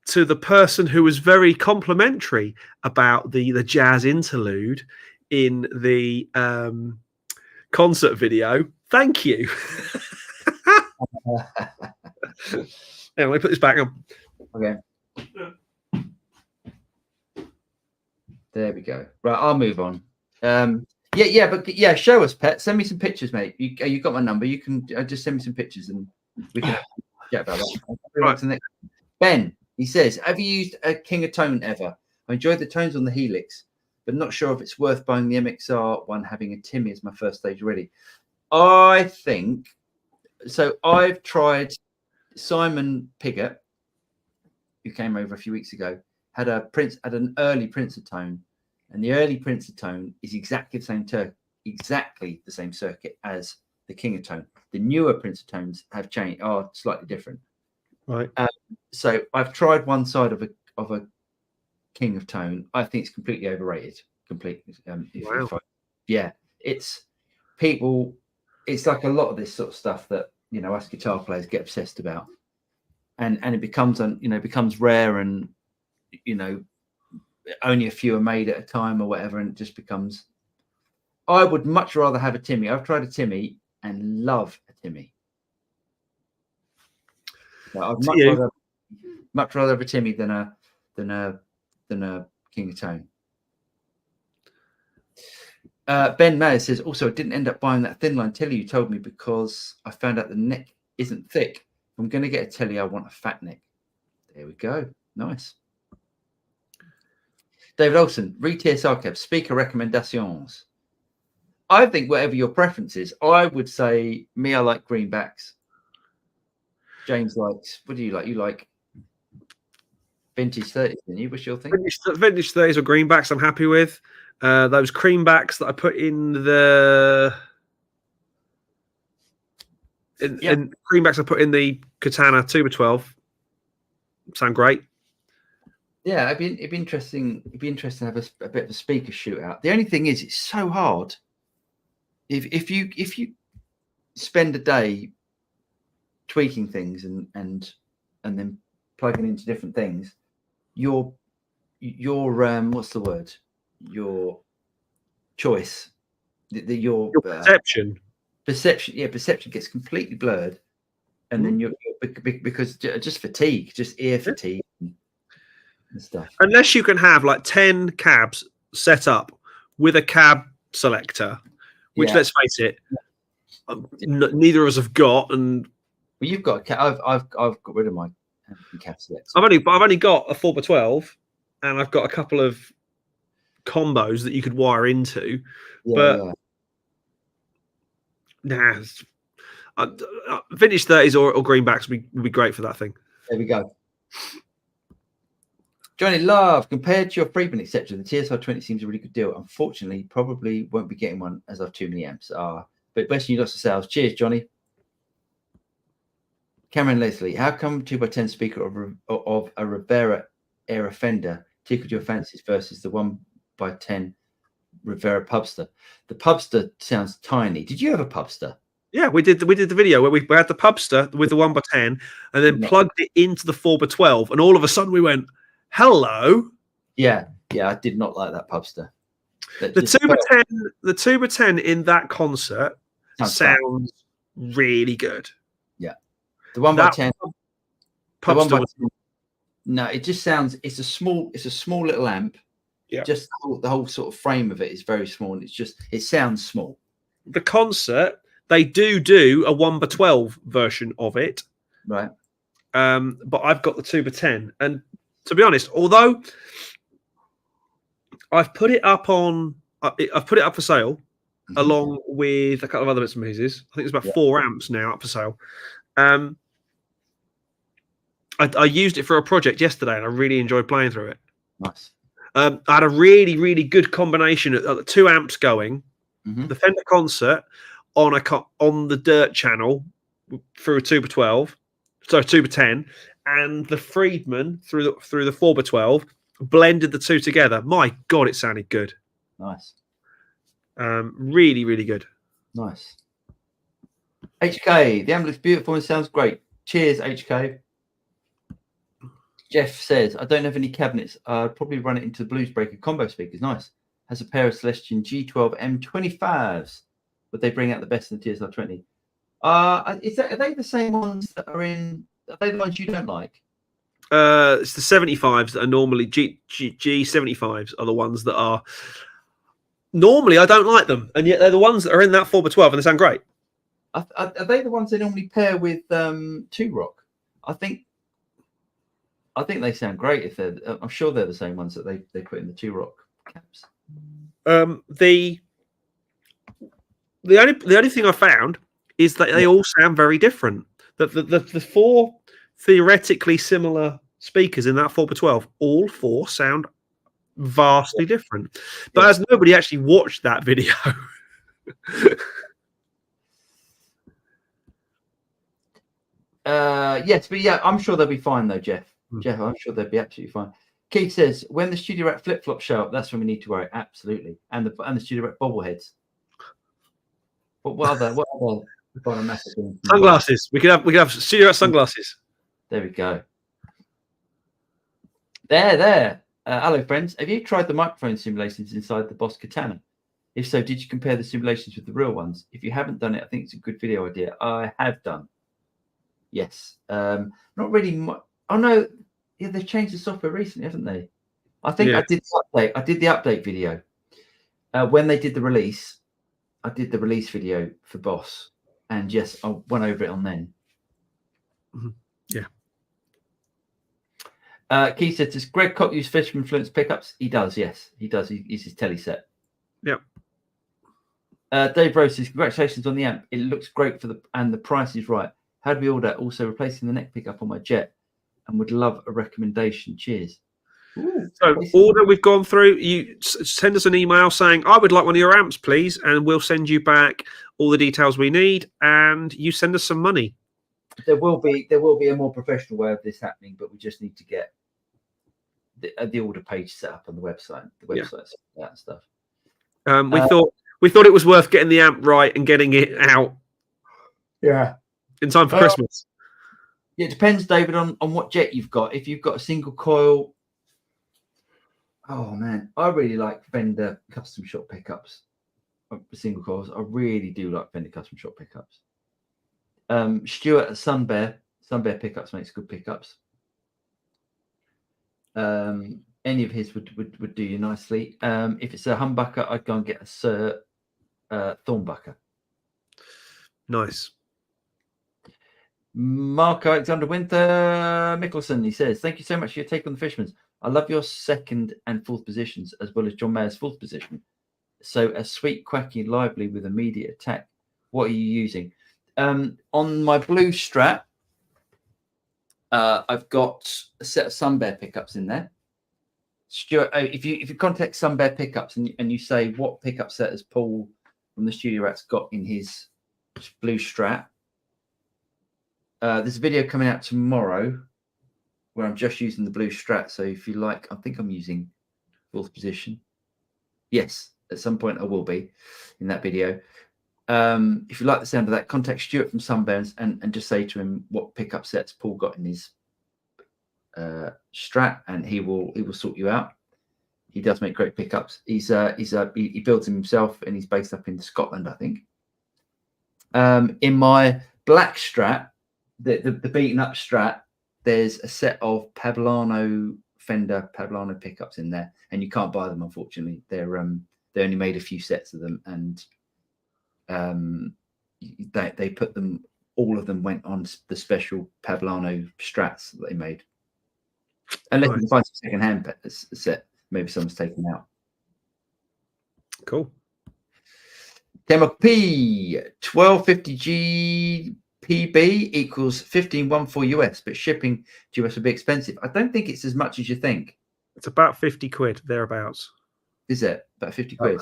to the person who was very complimentary about the jazz interlude in the concert video, thank you. Let me put this back on. Okay. There we go. Right, I'll move on. But show us, Pet. Send me some pictures, mate. You got my number. You can just send me some pictures and we can chat about that. Right. Ben, he says, have you used a King of Tone ever? I enjoyed the tones on the Helix, but not sure if it's worth buying the MXR one, having a Timmy as my first stage ready. I think so. I've tried Simon Pigott, who came over a few weeks ago, had an early Prince of Tone, and the early Prince of Tone is exactly the same circuit as the King of Tone. The newer Prince of Tones have changed, are slightly different. Right. So I've tried one side of a King of Tone. I think it's completely overrated. Completely. It's people. It's like a lot of this sort of stuff that us guitar players get obsessed about, and it becomes rare, and only a few are made at a time or whatever, and it just becomes. I would much rather have a Timmy. I've tried a Timmy and love a Timmy. I'd much rather have a Timmy than a King of Tone. Ben Mayer says, also, I didn't end up buying that thin line telly you told me because I found out the neck isn't thick. If I'm going to get a telly, I want a fat neck. There we go. Nice. David Olson, re-TSR cab, speaker recommendations. I think whatever your preference is, I would say I like greenbacks. James likes, what do you like? You like vintage 30s, didn't you? What's your thing? Vintage 30s or greenbacks I'm happy with. Those creambacks that I put in the greenbacks I put in the Katana 2x12 sound great. Yeah, it'd be interesting. It'd be interesting to have a bit of a speaker shootout. The only thing is, it's so hard. If you spend a day tweaking things and then plugging into different things, your what's the word? Your choice, your perception gets completely blurred, and then you're because just fatigue, just ear fatigue and stuff. Unless you can have like 10 cabs set up with a cab selector, which let's face it, neither of us have got. And well, you've got a cab. I've got rid of my cab selector. I've only got a 4x12, and I've got a couple of combos that you could wire into, vintage 30s or greenbacks would be great for that thing. There we go. Johnny Love, compared to your Friedman, etc., the TSR20 seems a really good deal. Unfortunately, probably won't be getting one as I've too many amps. But wishing you lots of sales. Cheers, Johnny. Cameron Leslie, how come 2x10 speaker of a Rivera era Fender tickled your fancies versus the 1x10 Rivera Pubster? The Pubster sounds tiny. Did you have a Pubster? Yeah, we did the video where we had the Pubster with the 1x10 and then plugged it into the 4x12, and all of a sudden we went, hello. Yeah, I did not like that Pubster. The 2x10 in that concert sounds really good. Yeah, the 1x10 Pubster. No, it just sounds. It's a small little amp. Yeah. Just the whole sort of frame of it is very small, and it sounds small. The concert, they do a 1x12 version of it, right? But I've got the 2x10, and to be honest, although I've put it up for sale, along with a couple of other bits and pieces. I think there's about 4 amps now up for sale. I used it for a project yesterday, and I really enjoyed playing through it. Nice. I had a really, really good combination of 2 amps going, the Fender Concert on the Dirt channel through a 2x12, so 2x10, and the Friedman through the 4x12, blended the two together. My God, it sounded good. Nice. Really, really good. Nice. HK, the amp looks beautiful and sounds great. Cheers, HK. Jeff says, I don't have any cabinets. I'd probably run it into the Bluesbreaker combo speakers. Nice. Has a pair of Celestion G12 M25s. Would they bring out the best in the TSR20? Are they the same ones that are in? Are they the ones you don't like? It's the 75s that are normally G75s are the ones that are normally I don't like them, and yet they're the ones that are in that 4x12 and they sound great. Are they the ones they normally pair with Two Rock? I think they sound great if they're. I'm sure they're the same ones that they put in the Two Rock caps. The only thing I found is that they all sound very different. The four theoretically similar speakers in that 4x12, all four sound vastly different. But as nobody actually watched that video. Yes, but yeah, I'm sure they'll be fine though, Jeff. Jeff, I'm sure they'll be absolutely fine. Keith says, when the Studio Rack flip flops show up, that's when we need to worry. Absolutely, and the Studio Rack bobbleheads. But what other sunglasses? We could have Studio Rack sunglasses. There we go. There. Hello, friends. Have you tried the microphone simulations inside the Boss Katana? If so, did you compare the simulations with the real ones? If you haven't done it, I think it's a good video idea. I have done. Yes. Not really. Oh no. Yeah, they've changed the software recently, haven't they? I think I did the update. I did the update video when they did the release. I did the release video for Boss, and yes, I went over it on then. Yeah. Keith said, does Greg Cock use Fisherman Fluence pickups? He does, yes. He does. He uses his telly set. Yep. Dave Rose says, congratulations on the amp. It looks great and the price is right. How do we order? Also replacing the neck pickup on my Jet, and would love a recommendation. Cheers. Ooh, so order we've gone through, you send us an email saying I would like one of your amps, please, and we'll send you back all the details we need, and you send us some money. There will be a more professional way of this happening, but we just need to get the order page set up on the website. That stuff. We thought it was worth getting the amp right and getting it out. Yeah. In time for Christmas. Yeah, it depends, David, on what Jet you've got. If you've got a single coil, oh man, I really like Fender custom shop pickups. Single coils, I really do like Fender custom shop pickups. Stuart at Sunbear pickups makes good pickups. Any of his would do you nicely. If it's a humbucker, I'd go and get a Sir Thornbucker. Nice. Mark Alexander Winter Mickelson, he says, thank you so much for your take on the Fishmans. I love your second and fourth positions as well as John Mayer's fourth position. So a sweet, quacky, lively with immediate attack. What are you using? On my blue Strat, I've got a set of Sunbear pickups in there. Stuart, if you contact Sunbear pickups and you say what pickup set has Paul from the Studio Racks got in his blue Strat, there's a video coming out tomorrow where I'm just using the blue Strat. So if you like, I think I'm using fourth position. Yes, at some point I will be in that video. If you like the sound of that, contact Stuart from Sunburns and just say to him what pickup sets Paul got in his Strat, and he will sort you out. He does make great pickups. He builds them himself, and he's based up in Scotland, I think. In my black Strat, the beaten up Strat, there's a set of Fender Pablano pickups in there, and you can't buy them, unfortunately. They only made a few sets of them, and they put them, all of them went on the special Pablano Strats that they made. Unless you can find some second-hand set, maybe someone's taken out. Cool. Demo P 1250 GPB equals 1514 US, but shipping to US would be expensive. I don't think it's as much as you think. It's about 50 quid thereabouts. Is it about 50 quid?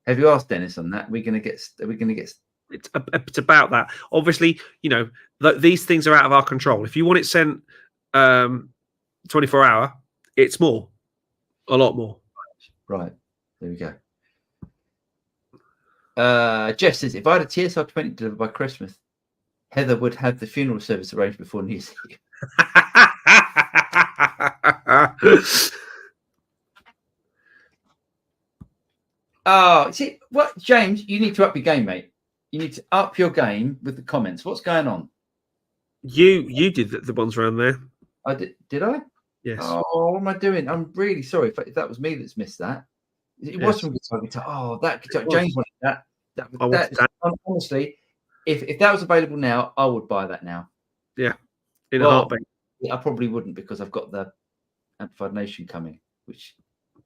Have you asked Dennis on that? Are we going to get? It's about that. Obviously, these things are out of our control. If you want it sent 24 hour, it's more, a lot more. Right. There we go. Jeff says, if I had a TSR 20 delivered by Christmas, Heather would have the funeral service arranged before New Year's Eve. Oh, see what, James? You need to up your game, mate. You need to up your game with the comments. What's going on? You did the ones around there. I did. Did I? Yes. Oh, what am I doing? I'm really sorry if that was me that's missed that. It was from Guitar. Oh, that guitar. James wanted that. I wanted that. Honestly, if that was available now, I would buy that now. Yeah, in a heartbeat. I probably wouldn't because I've got the Amplified Nation coming, which.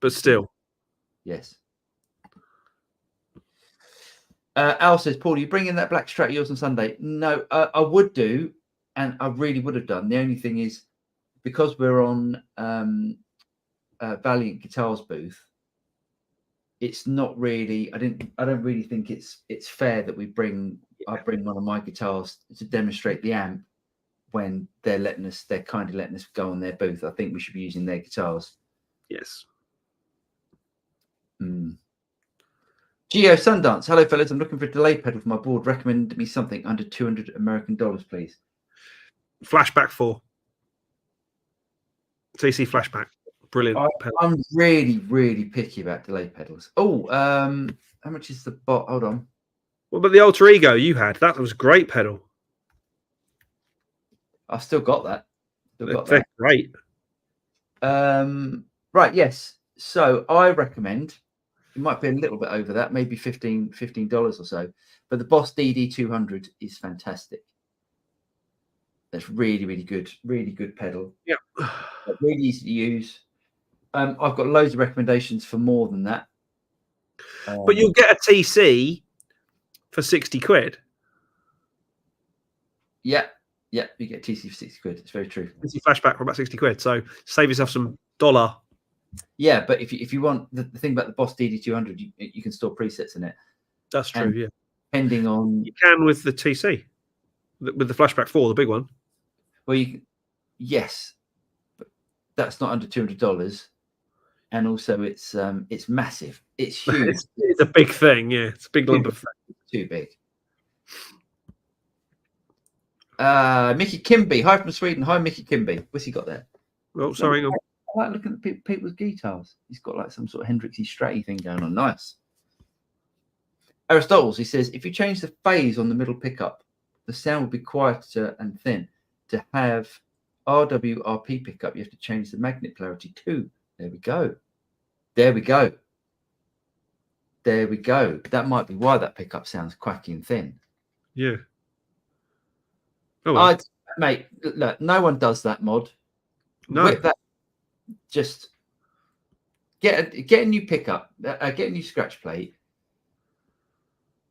But still. Yes. Al says, Paul, are you bringing that black Strat of yours on Sunday? No, I would do, and I really would have done. The only thing is, because we're on Valiant Guitars booth, it's not really. I don't really think it's fair that I bring one of my guitars to demonstrate the amp when they're kindly letting us go on their booth. I think we should be using their guitars. Yes. Geo Sundance. Hello, fellas. I'm looking for a delay pedal for my board. Recommend me something under $200 American, please. Flashback 4. TC Flashback. Brilliant. I'm really, really picky about delay pedals. Oh, how much is the bot? Hold on. What about the Alter Ego you had? That was a great pedal. I've still got that. They're great. Right, yes. So I recommend, it might be a little bit over that, maybe $15 or so, but the Boss DD200 is fantastic. That's really, really good pedal. Yeah. Really easy to use. I've got loads of recommendations for more than that. But you'll get a TC for 60 quid. Yeah, you get a TC for 60 quid. It's very true. TC Flashback for about 60 quid. So save yourself some dollar. Yeah, but if you want the thing about the Boss DD200, you can store presets in it. That's true. Yeah. Depending on, you can with the TC, with the Flashback 4, the big one. Well, yes, but that's not under $200, and also it's massive. It's huge. it's a big thing. Yeah, it's a big lump of thing. Too big. Mickey Kimby, hi from Sweden. Hi, Mickey Kimby. What's he got there? Oh, sorry. I like looking at people's guitars. He's got like some sort of Hendrixy Stratty thing going on. Nice. Aristotle, he says, if you change the phase on the middle pickup, the sound will be quieter and thin. To have RWRP pickup, you have to change the magnet polarity too. There we go. That might be why that pickup sounds quacky and thin. Yeah. Oh, well. Mate, look, no one does that mod. No. Whip that. Just get a new pickup, get a new scratch plate.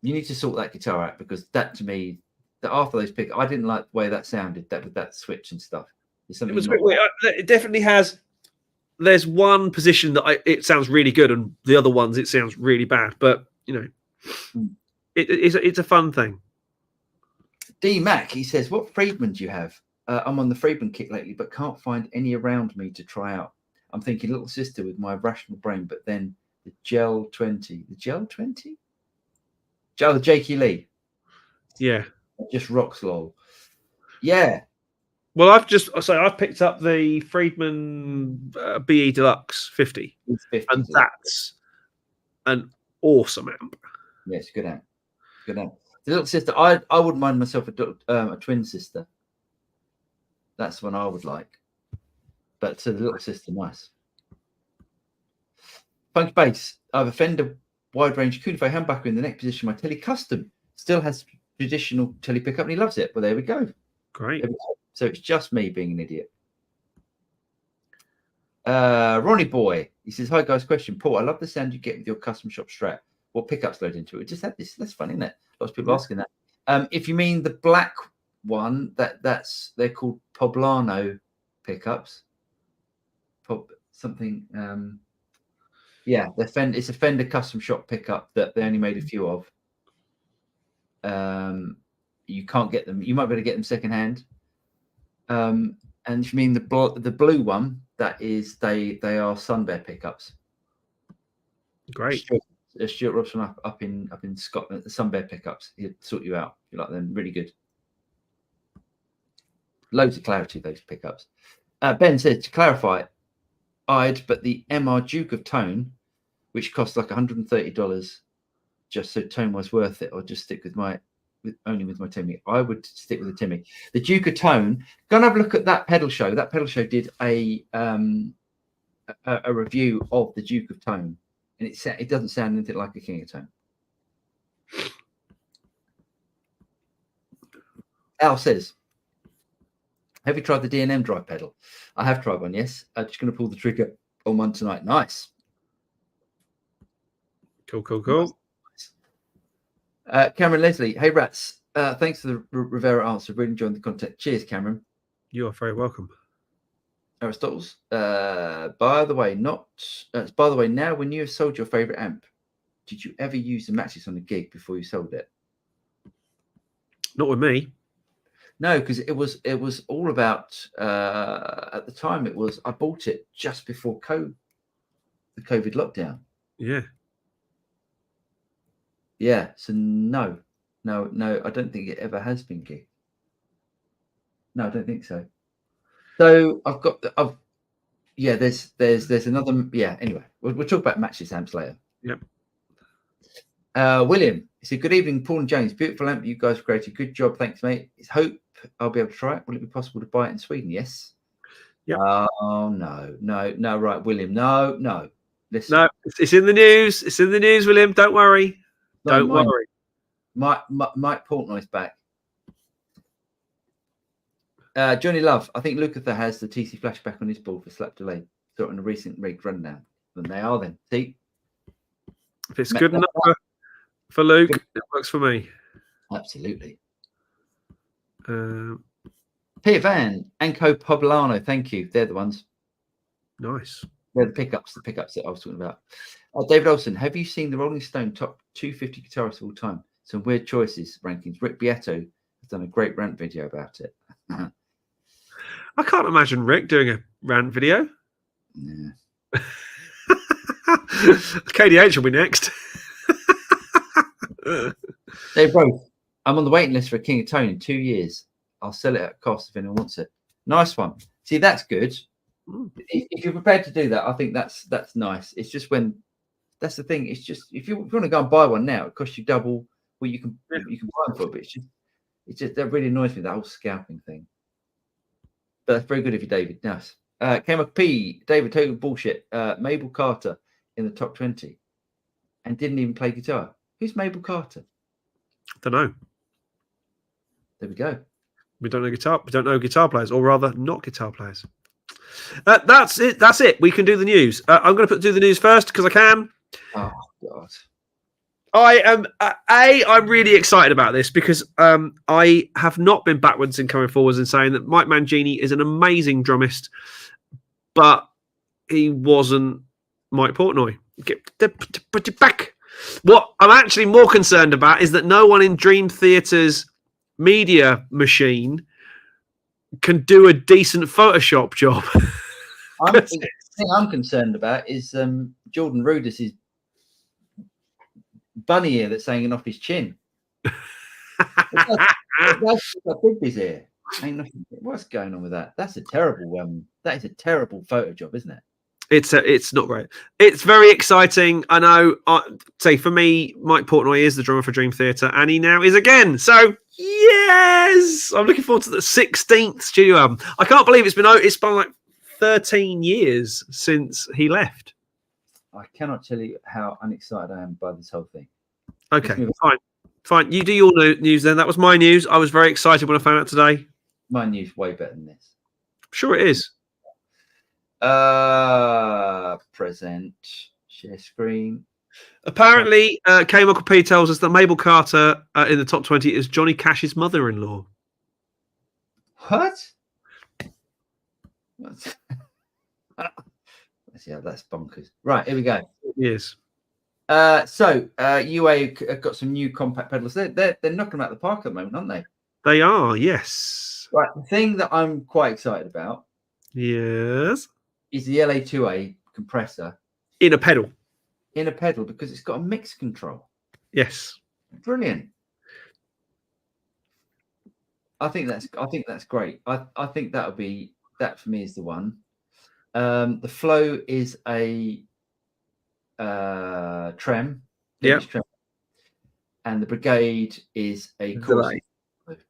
You need to sort that guitar out, because that, to me, that after those pickups, I didn't like the way that sounded. That with that switch and stuff. It was it definitely has. There's one position that it sounds really good, and the other ones it sounds really bad. But it's a fun thing. D Mac, he says, what Friedman do you have? I'm on the Friedman kick lately, but can't find any around me to try out. I'm thinking Little Sister with my rational brain, but then the Gel 20. The Gel 20? The Jakey Lee. Yeah. Just rocks, lol. Yeah. Well, I've picked up the Friedman BE Deluxe 50. And that's an awesome amp. Yes, good amp. Good amp. The Little Sister, I wouldn't mind myself a twin sister. That's one I would like. But the Little Sister, nice. Funky Bass. I have a Fender wide range Kunify humbucker in the neck position. My Tele Custom still has traditional Tele pickup, and he loves it. Well, there we go. Great. So it's just me being an idiot. Ronnie Boy, he says, hi guys, question. Paul, I love the sound you get with your custom shop Strat. What pickups load into it? We just had this. That's fun, isn't it? Lots of people asking that. If you mean the black one, they're called Poblano pickups. Yeah, it's a Fender custom shop pickup that they only made a few of. You can't get them. You might be able to get them secondhand. And if you mean the blue one, that is they are Sun Bear pickups. Great. Stuart Robson up in Scotland, the Sun Bear pickups. He'll sort you out. You like them? Really good. Loads of clarity, those pickups. Ben said, to clarify, but the MR Duke of Tone, which costs like $130, just so tone was worth it, or just stick with my only with my Timmy. I would stick with the Timmy. The Duke of Tone. Go and have a look at that pedal show. That pedal show did a review of the Duke of Tone, and it doesn't sound anything like a King of Tone. Al says, have you tried the D&M drive pedal? I have tried one, yes. I'm just going to pull the trigger on one tonight. Nice. Cool. Cameron Leslie, hey rats. Thanks for the Rivera answer. Really enjoying the content. Cheers, Cameron. You are very welcome. Aristotle's. By the way, now when you have sold your favorite amp, did you ever use the matches on the gig before you sold it? Not with me. No, because it was all about at the time I bought it just before the COVID lockdown. Yeah. Yeah. So no, I don't think it ever has been gigged. No, I don't think so. So there's another. Yeah. Anyway, we'll talk about matches amps later. Yep. William, he said, good evening, Paul and James. Beautiful amp you guys created. Good job. Thanks, mate. Hope I'll be able to try it. Will it be possible to buy it in Sweden? Yes. Yep. Oh, no. Right, William. No. Listen. No, it's in the news. It's in the news, William. Don't worry. Don't worry. Mike Portnoy's back. Johnny Love, I think Lukather has the TC flashback on his ball for slap delay. Saw it on a recent rigged rundown. And they are then. See? If it's good enough for Luke, it works for me. Absolutely. Peter Van, Anko Poblano, thank you. They're the ones. Nice. They're the pickups that I was talking about. David Olson, have you seen the Rolling Stone top 250 guitarists of all time? Some weird choices rankings. Rick Beato has done a great rant video about it. I can't imagine Rick doing a rant video. Yeah. KDH will be next. Dave Roth, I'm on the waiting list for a King of Tone in 2 years. I'll sell it at cost if anyone wants it. Nice one. See, that's good. If you're prepared to do that, I think that's nice. It's just when that's the thing. It's just if you want to go and buy one now, it costs you double what you can buy them for. But it's just that really annoys me, that whole scalping thing. But that's very good of you, David. Nice. KMP, David, total bullshit. Mabel Carter in the top 20 and didn't even play guitar. Who's Mabel Carter? Don't know. There we go. We don't know guitar. We don't know guitar players, or rather, not guitar players. That's it. That's it. We can do the news. I'm going to do the news first because I can. Oh God. I am. I'm really excited about this because I have not been backwards in coming forwards and saying that Mike Mangini is an amazing drummist, but he wasn't Mike Portnoy. Put it back. What I'm actually more concerned about is that no one in Dream Theater's media machine can do a decent Photoshop job. The thing I'm concerned about is Jordan Rudess' bunny ear that's hanging off his chin. That's Bigby's ear. Ain't nothing. What's going on with that? That's a terrible. That is a terrible photo job, isn't it? It's not great. It's very exciting. I know. Say for me, Mike Portnoy is the drummer for Dream Theater, and he now is again. So yes, I'm looking forward to the 16th studio album. I can't believe it's been like 13 years since he left. I cannot tell you how unexcited I am by this whole thing. Okay, fine. You do your news then. That was my news. I was very excited when I found out today. My news way better than this. Sure, it is. Present, share screen. Apparently, K. Michael P tells us that Mabel Carter in the top 20 is Johnny Cash's mother-in-law. What? Yeah, that's bonkers. Right, here we go. Yes. So UA got some new compact pedals. They're knocking them out of the park at the moment, aren't they? They are, yes. Right, the thing that I'm quite excited about, yes, is the LA2A compressor in a pedal. In a pedal because it's got a mix control. Yes. Brilliant. I think that's great. I think that for me is the one. The Flow is a trem. Yeah. and the Brigade is a Delay.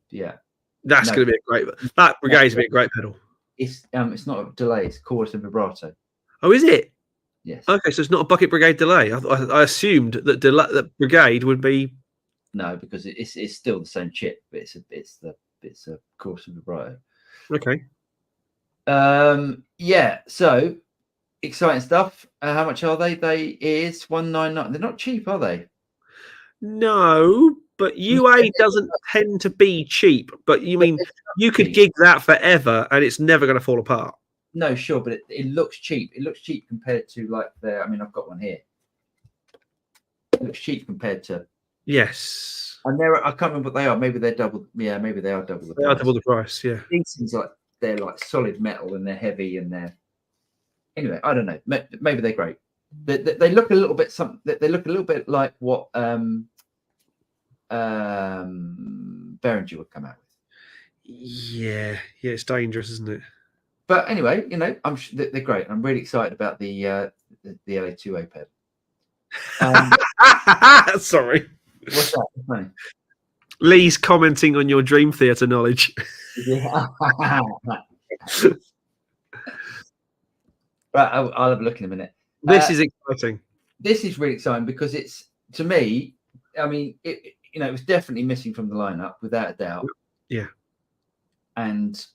Yeah, That's No. going to be a great. That Brigade's going to be a great pedal. it's not a delay. It's chorus and vibrato. Oh, is it? Yes. Okay, so it's not a Bucket Brigade delay. I assumed that Brigade would be. No, because it's still the same chip, but it's a chorus and vibrato. Okay. Yeah. So exciting stuff. How much are they? They is 199. They're not cheap, are they? No, but UA doesn't tend to be cheap. But you mean you could gig that forever and it's never going to fall apart? No, sure, but it looks cheap. It looks cheap compared to like I mean, I've got one here. It looks cheap compared to. Yes. And I can't remember what they are. Maybe they're double. Yeah, maybe they are double the price. They are double the price. Yeah. These things they're like solid metal and they're heavy and they're. Anyway, I don't know. Maybe they're great. They look a little bit They look a little bit like what Behringer would come out with. Yeah, it's dangerous, isn't it? But anyway, they're great. I'm really excited about the LA2A ped. Sorry. What's that? What's funny? Lee's commenting on your Dream Theater knowledge. Yeah. Right, I'll have a look in a minute. This is exciting. This is really exciting because it's, to me, I mean, it was definitely missing from the lineup without a doubt. Yeah. And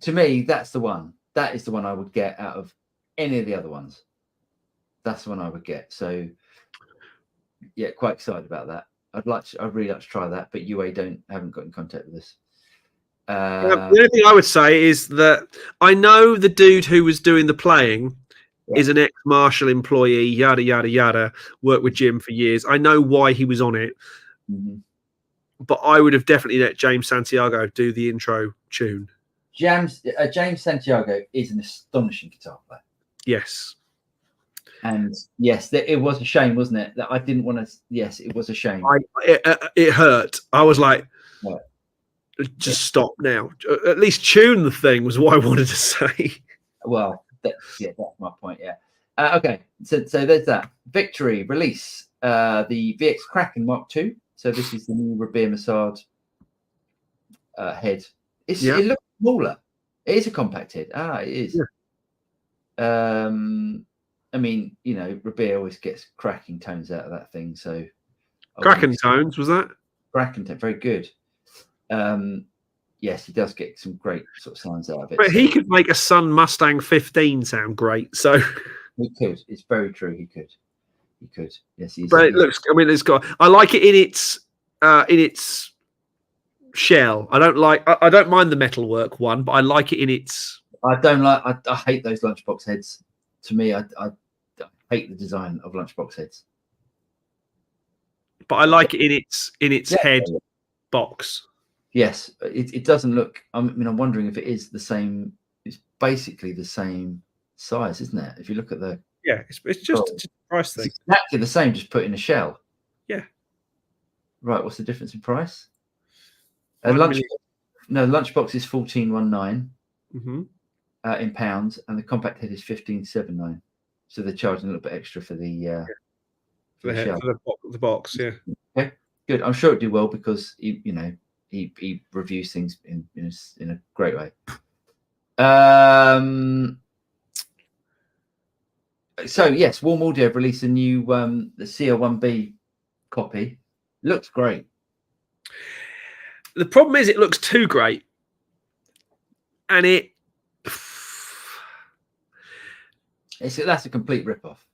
to me, that's the one. That is the one I would get out of any of the other ones. That's the one I would get. So, yeah, quite excited about that. I'd really like to try that, but UA haven't got in contact with us. The only thing I would say is that I know the dude who was doing the playing is an ex-Marshall employee, yada, yada, yada, worked with Jim for years. I know why he was on it, but I would have definitely let James Santiago do the intro tune. James Santiago is an astonishing guitar player. Yes. And yes, it was a shame, wasn't it? That I didn't want to. Yes, it was a shame. It hurt. I was like, just stop now. At least tune the thing was what I wanted to say. Well, that's my point. Yeah. Okay. So there's that. Victory release. The VX Kraken Mark II. So this is the new Rabir Massad head. It looks smaller. It is a compact head. It is. Yeah. I mean, Rabir always gets cracking tones out of that thing. So cracking tones, was that? Cracking tone, very good. Yes, he does get some great sort of sounds out of it. But he could make a Sun Mustang 15 sound great. So he could. It's very true. He could. Yes, he's. But it looks. I mean, it's got. I like it in its shell. I don't mind the metalwork one, but I like it in its. I don't like. I hate those lunchbox heads. To me, I hate the design of lunchbox heads. But I like it in its head box. Yes, it doesn't look. I mean, I'm wondering if it is the same. It's basically the same size, isn't it? If you look at the. Yeah, it's just a price thing. It's exactly the same, just put in a shell. Yeah. Right. What's the difference in price? Lunchbox is 14.19 in pounds, and the compact head is 15.79. So they're charging a little bit extra for the the box. Yeah. Okay. Good. I'm sure it'd do well because he reviews things in a great way. So yes, Warm Audio have released a new the CL1B copy. Looks great. The problem is it looks too great, and that's a complete rip-off.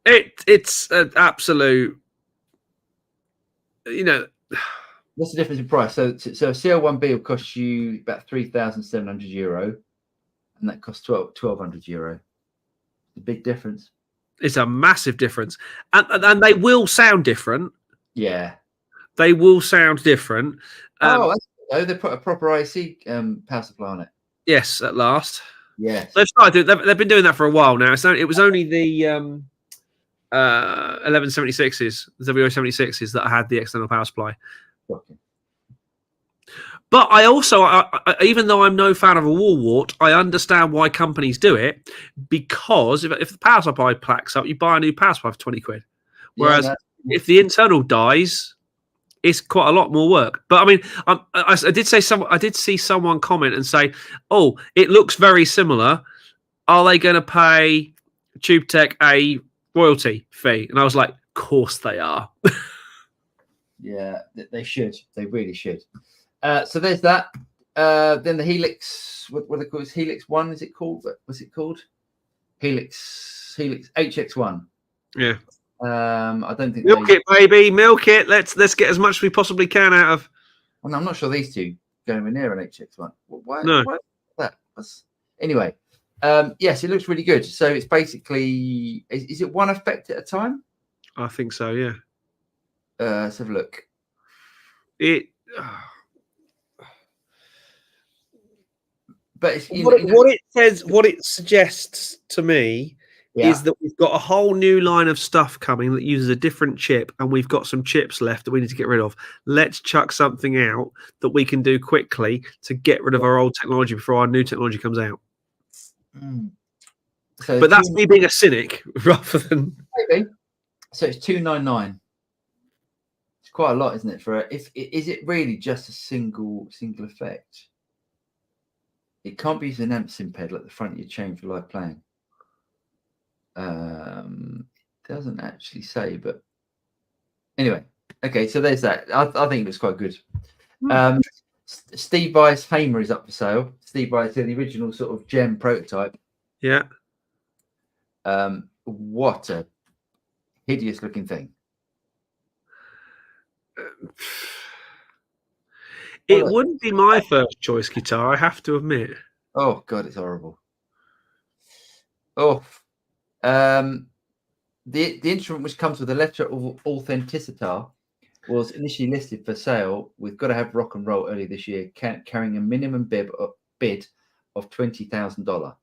It's an absolute. What's the difference in price? So a CL1B will cost you about €3,700, and that costs €1,200. The big difference. It's a massive difference, and they will sound different. Yeah, they will sound different. They put a proper IC power supply on it. Yes, at last. Yes, they've been doing that for a while now. It was only the 1176s, the WO76s that had the external power supply. Okay. But I also, even though I'm no fan of a wall wart, I understand why companies do it, because if the power supply plaques up, you buy a new power supply for 20 quid. Whereas if the internal dies, it's quite a lot more work. But I mean, I did see someone comment and say, "Oh, it looks very similar. Are they going to pay TubeTech a royalty fee?" And I was like, "Of course they are." Yeah, they should. They really should. So there's that. Then the Helix, what they call it? Helix One, is it called? What's it called? Helix HX1. Yeah. I don't think milk it, baby, milk it. Let's get as much as we possibly can out of. Well, I'm not sure these two go anywhere near an HX1. Why? No. Why that? Anyway, yes, it looks really good. So it's basically, is it one effect at a time? I think so. Yeah. Let's have a look. But it's, what it suggests to me is that we've got a whole new line of stuff coming that uses a different chip, and we've got some chips left that we need to get rid of. Let's chuck something out that we can do quickly to get rid of our old technology before our new technology comes out. So but that's me being a cynic rather than. Maybe. So it's $299. It's quite a lot, isn't it? Is it really just a single effect? It can't be using an amp sim pedal at the front of your chain for live playing. Doesn't actually say, but anyway, okay. So there's that. I think it was quite good. Steve Vai's Hamer is up for sale. Steve Vai's the original sort of gem prototype. Yeah. What a hideous looking thing. It wouldn't be my first choice guitar, I have to admit. Oh God, it's horrible. Oh, the instrument, which comes with a letter of authenticity, was initially listed for sale with Gotta Have Rock and Roll earlier this year, carrying a minimum bid of $20,000.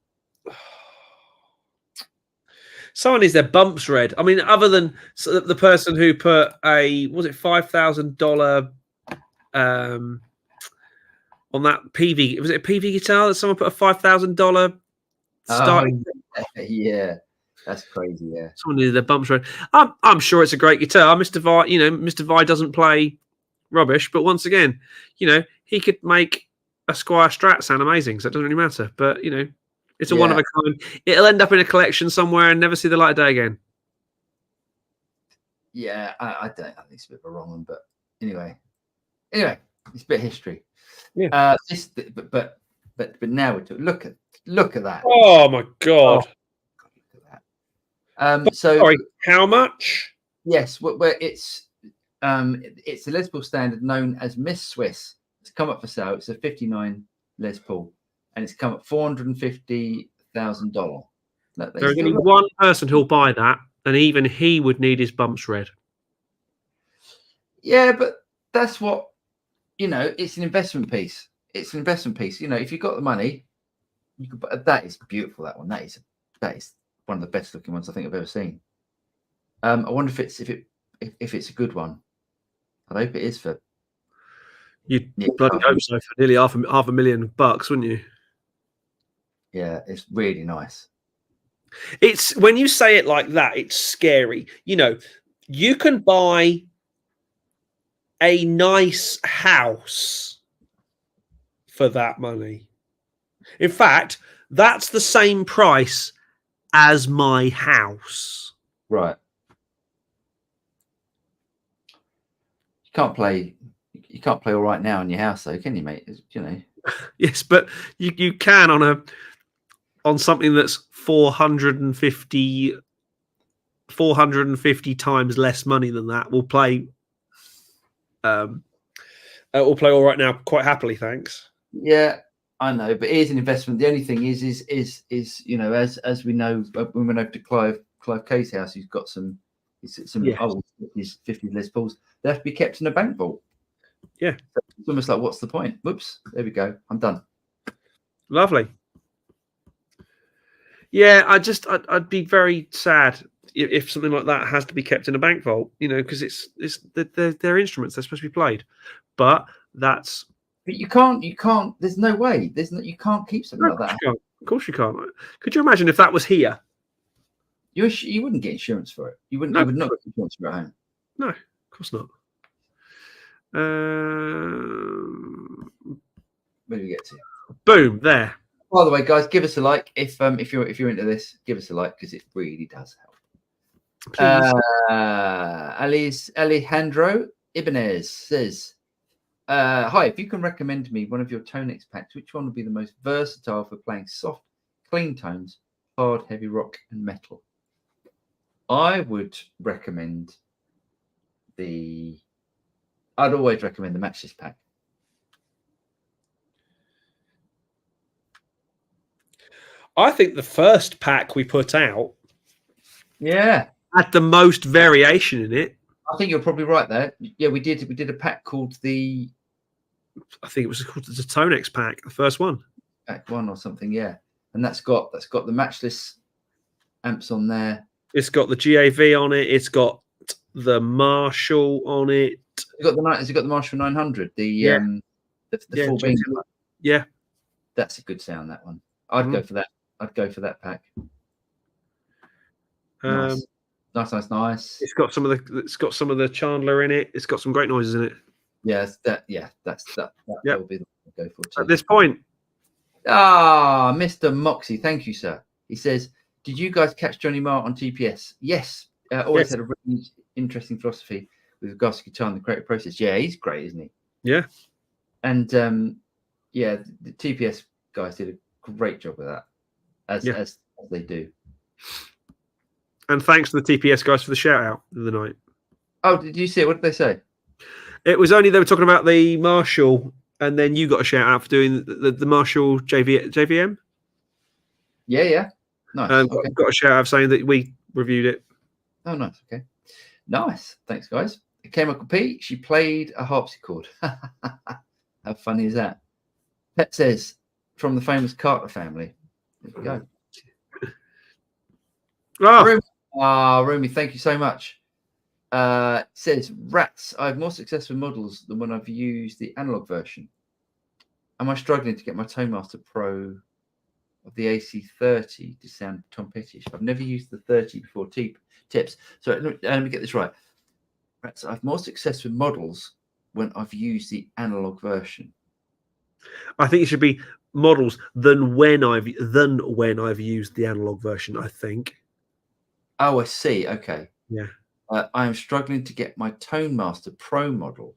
Someone needs their bumps read. I mean, other than the person who put $5,000 on that PV, was it a PV guitar that someone put a $5,000 starting? Oh, yeah, that's crazy. Yeah, someone needed their bumps read. I'm sure it's a great guitar. Mr. Vai, Mr. Vai doesn't play rubbish, but once again, he could make a Squire Strat sound amazing, so it doesn't really matter. But it's a one of a kind. It'll end up in a collection somewhere and never see the light of day again. Yeah, I think it's a bit of a wrong one, but anyway, it's a bit of history. Yeah. But now we're talking. Look at that. Oh my God. Look at that. Sorry, how much? Yes, where it's the Les Paul standard known as Miss Swiss. It's come up for sale. It's a '59 Les Paul, and it's come at $450,000. There's only one person who'll buy that, and even he would need his bumps read. Yeah, but that's what it's an investment piece. It's an investment piece. If you've got the money, you could. That is beautiful. That one. That is one of the best looking ones I think I've ever seen. I wonder if it's a good one. I hope it is for. You'd bloody hope so for nearly half $500,000, wouldn't you? Yeah, it's really nice. It's when you say it like that, it's scary. You can buy a nice house for that money. In fact, that's the same price as my house. Right. You can't play all right now in your house, though, can you, mate? Yes, but you can on something that's 450 times less money than that. We'll play all right now quite happily, thanks. Yeah, I know, but it is an investment. The only thing is as we know, when we went over to Clive Kay's house, he's got some old 50s Les Pauls. They have to be kept in a bank vault. Yeah, so it's almost like, what's the point? Whoops, there we go. I'm done. Lovely. Yeah, I'd be very sad if something like that has to be kept in a bank vault, because they're instruments, they're supposed to be played, but you can't. There's no way. You can't keep something like that. Of course you can't. Could you imagine if that was here? You wouldn't get insurance for it. You would not get insurance for it at home. No, of course not. Where do we get to? Boom, there. By the way, guys, give us a like if you're into this. Give us a like because it really does help. Please. Alejandro Ibanez says, "Hi, if you can recommend me one of your Tonex packs, which one would be the most versatile for playing soft, clean tones, hard, heavy rock, and metal?" I would recommend I'd always recommend the Matchless pack. I think the first pack we put out, Yeah, had the most variation in it. I think you're probably right there. Yeah, we did a pack called the I think it was called the Tonex pack, the first one. Pack 1 or something. Yeah, and that's got the Matchless amps on there. It's got the GAV on it. It's got the Marshall on it. Has it got the Marshall 900? The full beam. Yeah, that's a good sound. That one. I'd go for that. I'd go for that pack. Nice. It's got some of the Chandler in it. It's got some great noises in it. Yes, that will be the one I'll go for too. At this point. Mr. Moxie, thank you, sir. He says, "Did you guys catch Johnny Marr on TPS?" Yes. Always had a really interesting philosophy with regards to guitar and the creative process. Yeah, he's great, isn't he? Yeah. And the TPS guys did a great job with that, as they do. And thanks to the TPS guys for the shout out of the night. Oh, did you see it? What did they say? It was only they were talking about the Marshall, and then you got a shout out for doing the Marshall JVM. Yeah. Nice. Got a shout out saying that we reviewed it. Oh, nice. Okay. Nice. Thanks, guys. Chemical P, she played a harpsichord. How funny is that? Pet says, from the famous Carter family. There we go. Rumi, thank you so much. Says, Rats, I have more successful models than when I've used the analog version. Am I struggling to get my Tonemaster Pro of the AC30 to sound Tom Petty-ish? I've never used the 30 before tips. So let me get this right. Rats, I have more success with models when I've used the analog version. I think it should be models than when I've used the analog version, I think. Oh, I see. Okay. Yeah. I am struggling to get my Tonemaster Pro model.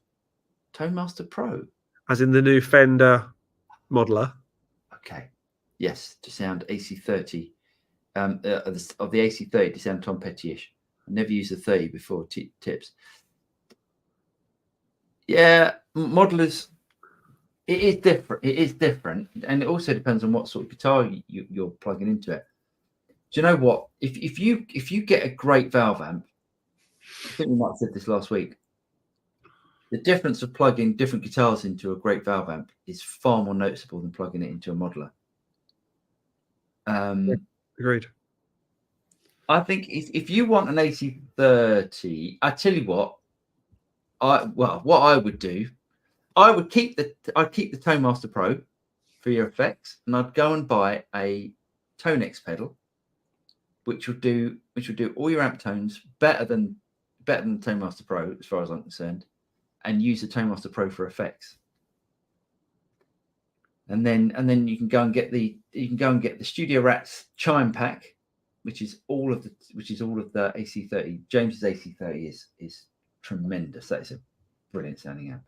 Tonemaster Pro? As in the new Fender modeler. Okay. Yes, to sound AC30. Of the AC30 to sound Tom Petty-ish. I never used the 30 before tips. Yeah, modelers, it is different. It is different. And it also depends on what sort of guitar you're plugging into it. Do you know what? If you get a great valve amp, I think we might have said this last week, the difference of plugging different guitars into a great valve amp is far more noticeable than plugging it into a modeler. Agreed. I think if you want an AC30, I tell you what, what I would do, I'd keep the Tonemaster Pro for your effects, and I'd go and buy a Tonex pedal, which will do all your amp tones better than the Tonemaster Pro, as far as I'm concerned, and use the Tonemaster Pro for effects. And then you can go and get the Studio Rats chime pack, which is all of the AC30. James's AC30 is tremendous. That is a brilliant sounding amp.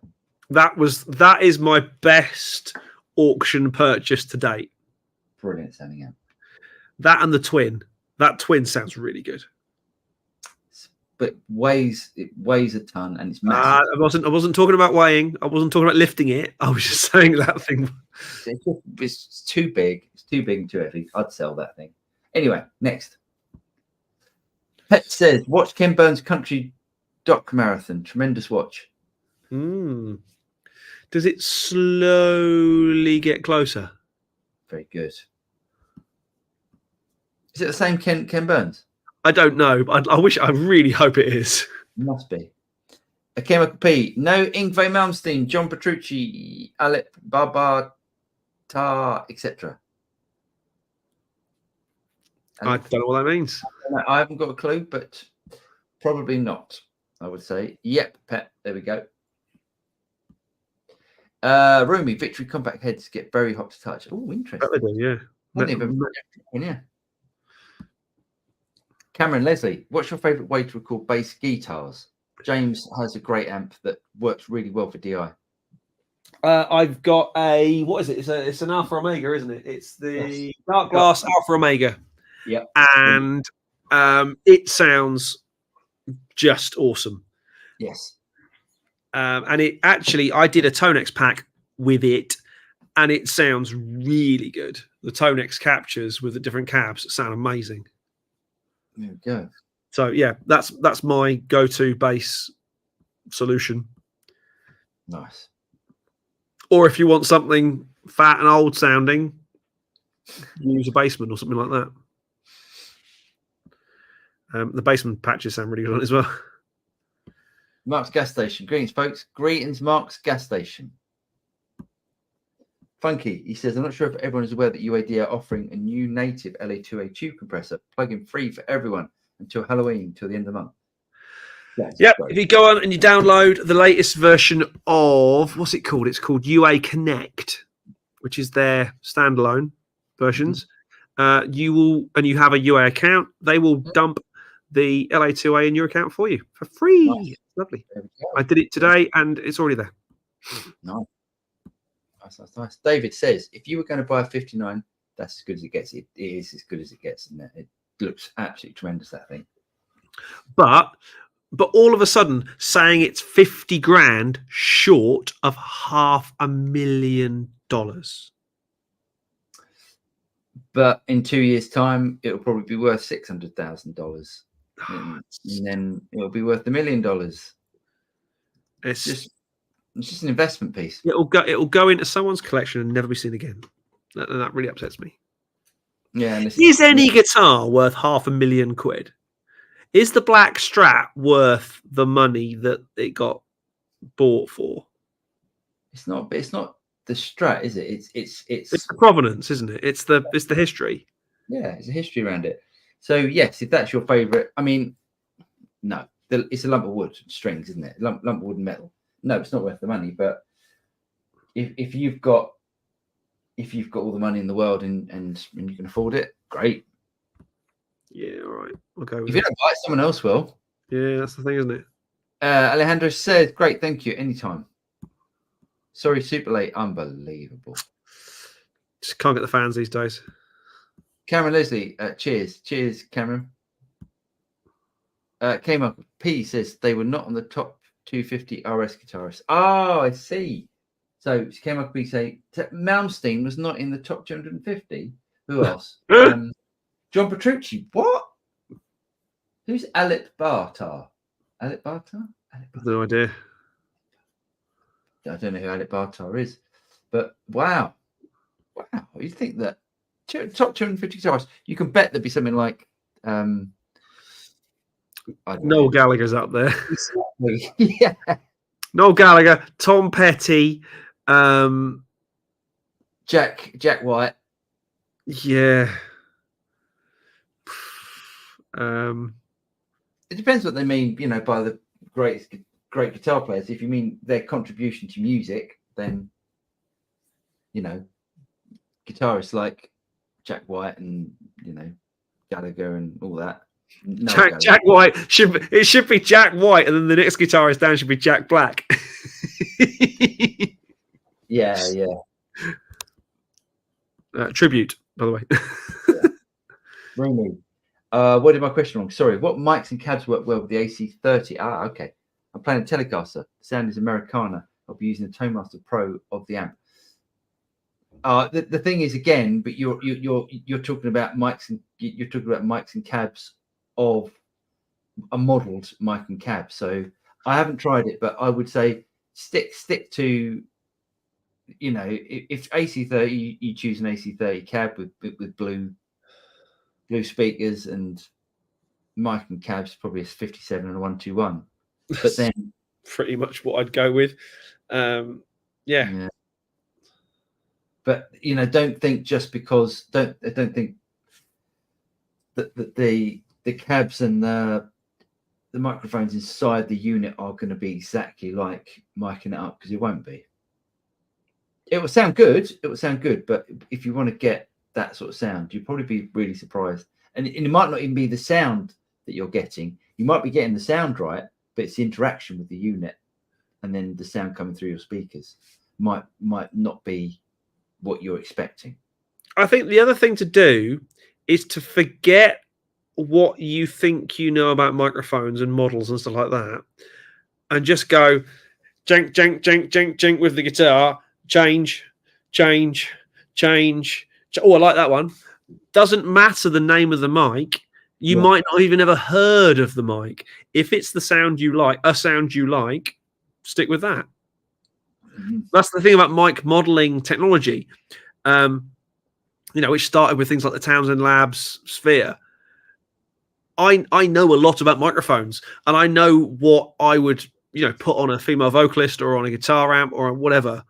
That is my best auction purchase to date. Brilliant sounding amp. That and the Twin. That Twin sounds really good. But it weighs a ton, and it's massive. I wasn't talking about weighing. I wasn't talking about lifting it. I was just saying that thing. It's too big. It's too big and too heavy. I'd sell that thing. Anyway, next. Pet says, watch Ken Burns' Country Doc Marathon. Tremendous watch. Does it slowly get closer? Very good. Is it the same Ken Burns? I don't know. I really hope it is. Must be. A Chemical P. No Yngwie Malmsteen, John Petrucci, Alep Barbata, etc. I don't know what that means. I haven't got a clue, but probably not. I would say. Yep, Pet. There we go. Roomy, Victory compact heads get very hot to touch. Oh, interesting. Yeah. Yeah. Cameron Leslie, what's your favourite way to record bass guitars? James has a great amp that works really well for DI. I've got what is it? It's an Alpha Omega, isn't it? It's the Dark Glass Alpha Omega. Yeah. And it sounds just awesome. Yes. And it actually, I did a Tonex pack with it, and it sounds really good. The Tonex captures with the different cabs sound amazing. There we go. So yeah, that's my go-to bass solution. Nice. Or if you want something fat and old sounding, use a Bassman or something like that. The Bassman patches sound really good on it as well. Mark's Gas Station. Greetings, folks. Greetings, Mark's Gas Station. Funky, he says, I'm not sure if everyone is aware that UAD are offering a new native LA2A tube compressor, plug-in free for everyone until Halloween, till the end of the month. Yep. If you go on and you download the latest version of, what's it called? It's called UA Connect, which is their standalone versions. You will, and you have a UA account, they will dump the LA2A in your account for you for free. Nice. Lovely. I did it today and it's already there. Nice. Nice. David says, if you were going to buy a 59, that's as good as it gets. It is as good as it gets, and it looks absolutely tremendous, that thing. But all of a sudden, saying it's 50 grand short of $500,000. But in 2 years' time, it'll probably be worth $600,000, and then it'll be worth $1 million. It's just an investment piece. It'll go into someone's collection and never be seen again. That really upsets me. Yeah. Is any guitar worth £500,000? Is the black Strat worth the money that it got bought for? It's not the Strat, is it? It's the provenance, isn't it? It's the history. Yeah, it's a history around it. So yes, if that's your favorite, I mean, no, it's a lump of wood strings, isn't it? Lump of wood and metal. No, it's not worth the money. But if you've got all the money in the world and you can afford it, great. Yeah, all right. I'll go with if you don't buy it, someone else will. Yeah, that's the thing, isn't it? Alejandro says, great, thank you. Anytime. Sorry, super late. Unbelievable. Just can't get the fans these days. Cameron Leslie, cheers. Cheers, Cameron. Came up. P says they were not on the top 250 RS guitarists. Oh, I see. So she came up. P say Malmsteen was not in the top 250. Who else? John Petrucci. What? Who's Alip Bartar? Alip Bartar? No idea. I don't know who Alip Bartar is, but wow. You think that top 250 guitarists? You can bet there'd be something like Noel Gallagher's up there. Exactly. Yeah. Noel Gallagher, Tom Petty, Jack White. Yeah. It depends what they mean, by the great guitar players. If you mean their contribution to music, then guitarists like Jack White and Gallagher and all that. Jack White should be Jack White, and then the next guitarist down should be Jack Black. Yeah. Tribute, by the way. Rooney. What did my question wrong? Sorry. What mics and cabs work well with the AC30? Okay. I'm playing a Telecaster. The sound is Americana. I'll be using the ToneMaster Pro of the amp. The thing is, again, but you're talking about mics and cabs of a modelled mic and cab. So I haven't tried it, but I would say stick to, if AC30, you choose an AC30 cab with blue speakers, and mic and cabs probably a 57 and a 121. But then pretty much what I'd go with. Yeah. But don't think just because don't think that the cabs and the the microphones inside the unit are going to be exactly like micing it up, because it won't be. It will sound good. It will sound good, but if you want to get that sort of sound, you'd probably be really surprised. And it might not even be the sound that you're getting. You might be getting the sound right, but it's the interaction with the unit, and then the sound coming through your speakers might not be what you're expecting. I think the other thing to do is to forget what you think you know about microphones and models and stuff like that, and just go jank, jank, jank, jank, jank with the guitar. Change. Oh, I like that one. Doesn't matter the name of the mic. You might not even ever heard of the mic. If it's the sound you like, stick with that. Mm-hmm. That's the thing about mic modeling technology. Which started with things like the Townsend Labs Sphere. I know a lot about microphones, and I know what I would, put on a female vocalist or on a guitar amp or whatever.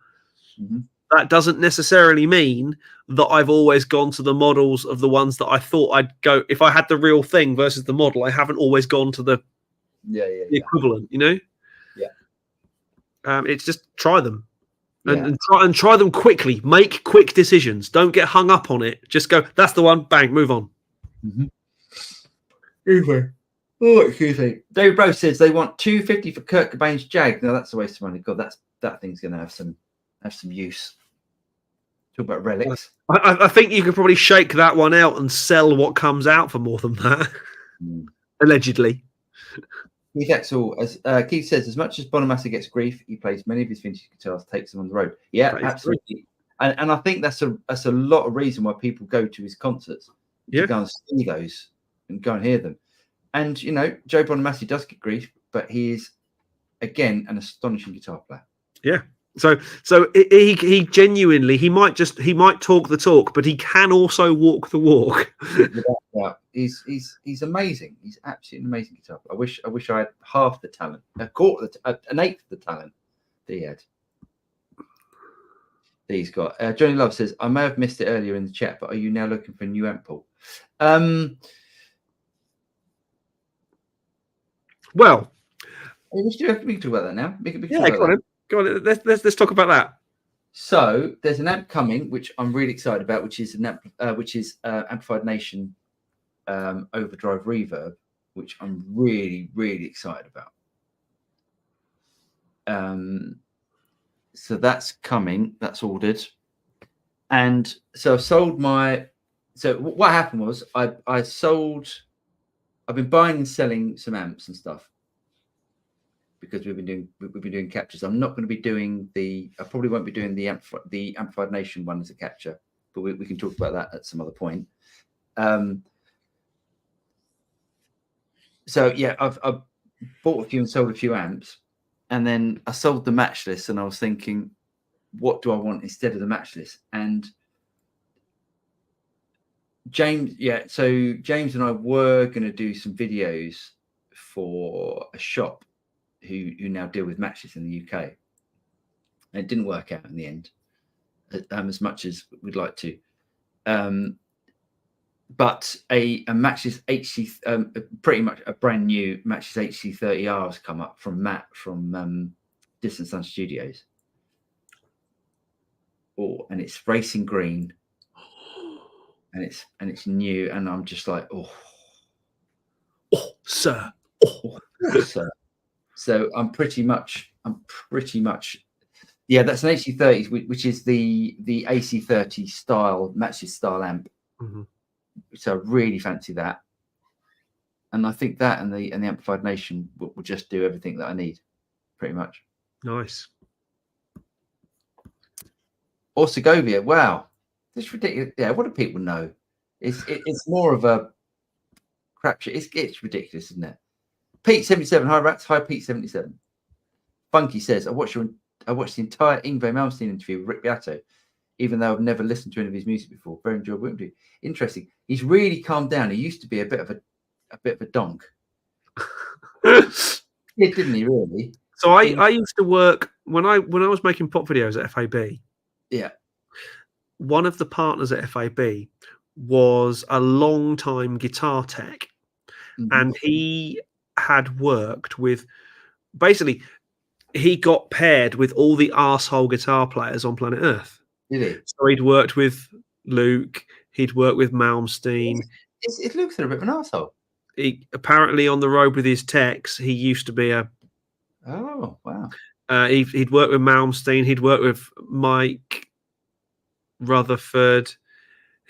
Mm-hmm. That doesn't necessarily mean that I've always gone to the models of the ones that I thought I'd go. If I had the real thing versus the model, I haven't always gone to the equivalent, Yeah. It's just try them. And try them quickly. Make quick decisions. Don't get hung up on it. Just go, that's the one, bang, move on. Mm-hmm. Excuse me. David Bro says they want $250 for Kurt Cobain's Jag. No, that's a waste of money. God, that thing's going to have some use. Talk about relics. I think you could probably shake that one out and sell what comes out for more than that. Allegedly. Keith Axel, as Keith says, as much as Bonamassa gets grief, he plays many of his vintage guitars, takes them on the road. Yeah, absolutely. And I think that's a lot of reason why people go to his concerts. To go and see those and go and hear them. And Joe Bonamassa does get grief, but he is again an astonishing guitar player. Yeah. So he genuinely, he might talk the talk, but he can also walk the walk. He's amazing. He's absolutely an amazing guitar player. I wish I had half the talent, an eighth of the talent that he had. That he's got. Johnny Love says, I may have missed it earlier in the chat, but are you now looking for a new amp, Paul? Well, we can talk about that now. We can go on. Let's talk about that. So there's an amp coming, which I'm really excited about, which is Amplified Nation Overdrive Reverb, which I'm really, really excited about. So that's coming. That's ordered, and so I've sold my. So what happened was I've been buying and selling some amps and stuff, because we've been doing captures. I'm not going to be doing I probably won't be doing the Amplified Nation one as a capture, but we can talk about that at some other point. So yeah, I've bought a few and sold a few amps, and then I sold the Matchless, and I was thinking, what do I want instead of the Matchless? And James and I were going to do some videos for a shop who now deal with Matchless in the UK. And it didn't work out in the end, as much as we'd like to. But a Matchless HC, pretty much a brand new Matchless HC30R has come up from Matt from Distant Sun Studios. Oh, and it's racing green, and it's new, and I'm just like, sir. Sir. So I'm pretty much, yeah. That's an HC30, which is the AC30 style, Matchless style amp. Mm-hmm. So I really fancy that, and I think that and the Amplified Nation will just do everything that I need, pretty much. Nice. Or Segovia. Wow, this is ridiculous. Yeah, what do people know? It's more of a crap shit. It's ridiculous, isn't it? Pete 77, hi Rats, hi Pete 77. Funky says, I watched the entire Yngwie Malmsteen interview with Rick Beato, even though I've never listened to any of his music before. Very enjoyable interview. Interesting. He's really calmed down. He used to be a bit of a donk. Yeah, didn't he really? So I used to work when I was making pop videos at FAB. Yeah. One of the partners at FAB was a long-time guitar tech, and he had worked with, basically, he got paired with all the arsehole guitar players on planet Earth. Did he? So he'd worked with Luke, he'd worked with Malmsteen. It looks a bit of an arsehole. He apparently on the road with his techs, he used to be a. Oh, wow. He'd worked with Malmsteen, he'd worked with Mike Rutherford,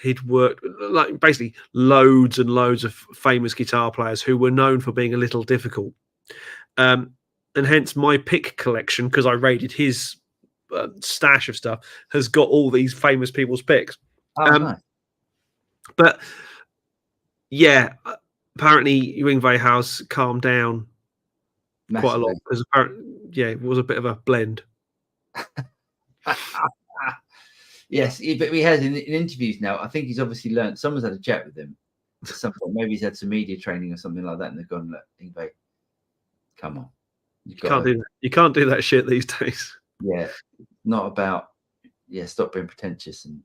he'd worked like basically loads and loads of famous guitar players who were known for being a little difficult. And hence my pick collection, because I raided his stash of stuff, has got all these famous people's picks. Nice. But yeah, apparently Yngwie has calmed down quite a lot, because apparently, it was a bit of a blend. Yes, but he has in interviews now. I think he's obviously learned. Someone's had a chat with him at some point. Maybe he's had some media training or something like that, and they've gone, "Look, Yngwie, come on, you can't do that shit these days." Yeah, not about. Yeah, stop being pretentious and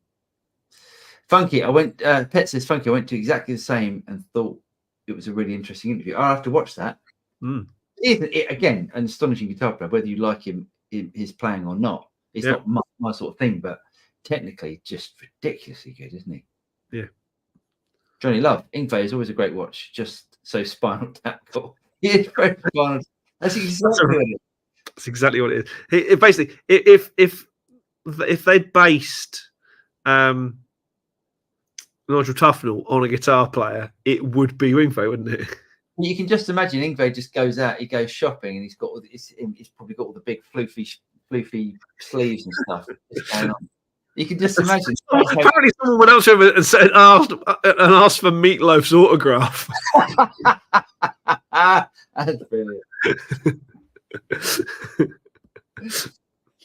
funky. Pet says Funky. I went to exactly the same and thought it was a really interesting interview. I'll have to watch that. Again, an astonishing guitar player. Whether you like his playing or not, it's not my sort of thing. But technically, just ridiculously good, isn't he? Yeah. Johnny Love, Yngwie is always a great watch. Just so Spinal Tap. He is very Spinal. That's exactly what it is. It basically, if they'd based Nigel Tufnell on a guitar player, it would be Yngwie, wouldn't it? You can just imagine Yngwie just goes out, he goes shopping, and he's probably got all the big floofy sleeves and stuff. You can just imagine. Apparently, someone went up to him and asked for Meatloaf's autograph. That's brilliant.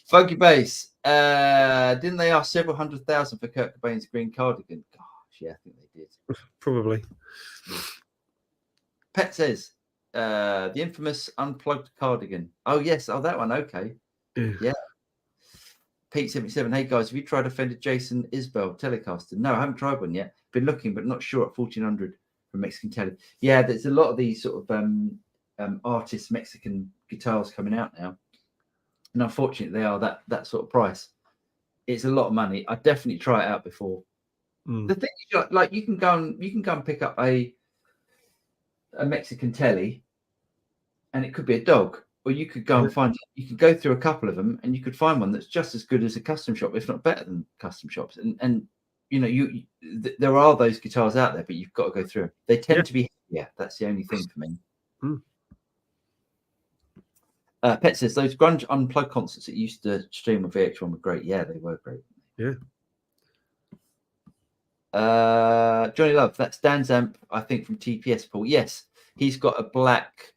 Funky Bass. Didn't they ask several 100,000 for Kurt Cobain's green cardigan? Gosh, yeah, I think they did. Probably. Pet says, the infamous unplugged cardigan. Oh, yes. Oh, that one. Okay. Yeah. Pete 77. Hey, guys, have you tried a Fender Jason Isbell Telecaster? No, I haven't tried one yet. Been looking, but not sure at 1,400 from Mexican Tele. Yeah, there's a lot of these sort of artist Mexican guitars coming out now. And unfortunately, they are that sort of price. It's a lot of money. I'd definitely try it out before. The thing is, like you can go and pick up a Mexican Tele, and it could be a dog, or you could go and you could go through a couple of them, and you could find one that's just as good as a custom shop, if not better than custom shops. And you know, there are those guitars out there, but you've got to go through them. They tend to be, that's the only thing for me. Pet says those grunge unplugged concerts that used to stream on VH1 were great. Yeah, they were great. Yeah. Johnny Love, that's Dan's amp, I think, from TPS, Paul. Yes, he's got a black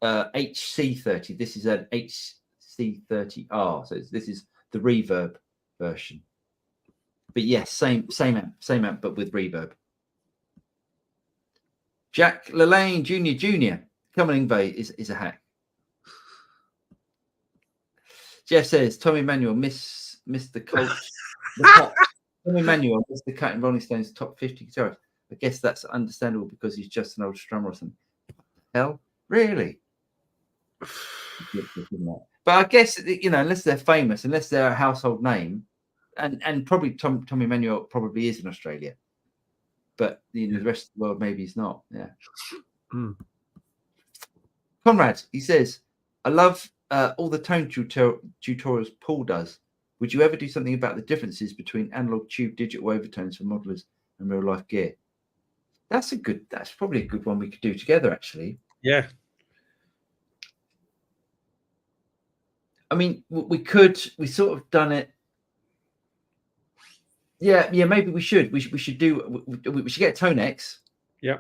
HC30. This is an HC30R. So this is the reverb version. But yes, same amp, but with reverb. Jack Lalane Jr. Come on, Yngwie is a hack. Jeff says Tommy Emmanuel missed the coach. Tommy Emmanuel missed the cut in Rolling Stone's top 50 guitarist. I guess that's understandable because he's just an old strummer or something. Hell, really? But I guess, you know, unless they're famous, unless they're a household name, and probably Tommy Emmanuel probably is in Australia, but the rest of the world maybe he's not. Yeah. Conrad, he says, I love all the tone tutorials Paul does. Would you ever do something about the differences between analog tube digital overtones for modelers and real life gear? That's probably a good one we could do together, actually. Yeah. I mean, we sort of done it. Yeah, maybe we should. We should get Tonex. Yeah.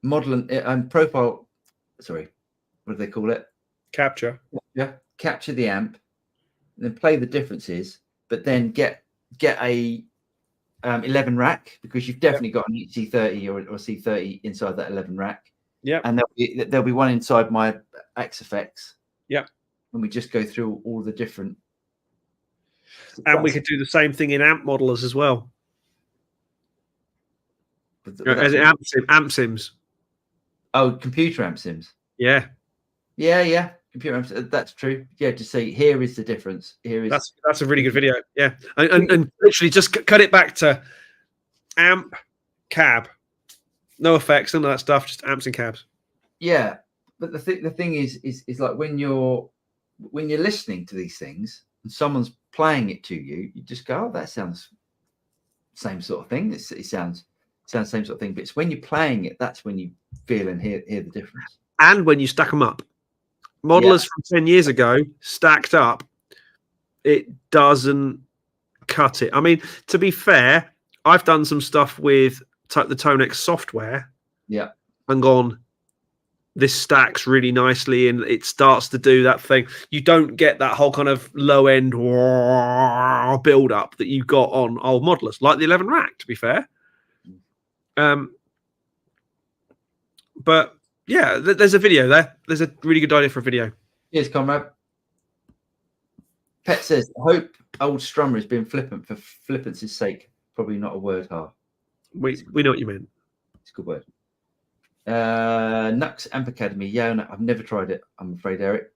Model and profile. Sorry, what do they call it? Capture. Yeah. Capture the amp, and then play the differences, but then get a 11 rack, because you've definitely got an C30 or C30 inside that 11 rack. Yeah. And there'll be one inside my X-Effects. Yeah. And we just go through all the different. And we could do the same thing in amp modelers as well. As amp sims. Oh, computer amp sims. Yeah. Yeah. Computer amps. That's true. Yeah, to say here is the difference. Here is That's a really good video. Yeah, and literally just cut it back to amp, cab, no effects, none of that stuff, just amps and cabs. Yeah, but the thing is like when you're listening to these things and someone's playing it to you, you just go, oh, that sounds same sort of thing. It sounds same sort of thing. But it's when you're playing it, that's when you feel and hear the difference. And when you stack them up, modelers from 10 years ago stacked up, it doesn't cut it. I mean, to be fair, I've done some stuff with the Tonex software. Yeah, and gone, this stacks really nicely, and it starts to do that thing. You don't get that whole kind of low end build up that you got on old modelers, like the 11 rack, to be fair. But yeah, there's a video there. There's a really good idea for a video. Cheers, comrade. Pet says, I hope old Strummer has been flippant for flippance's sake. Probably not a word, We know what you meant. It's a good word. Nux Amp Academy. Yeah, no, I've never tried it. I'm afraid, Eric.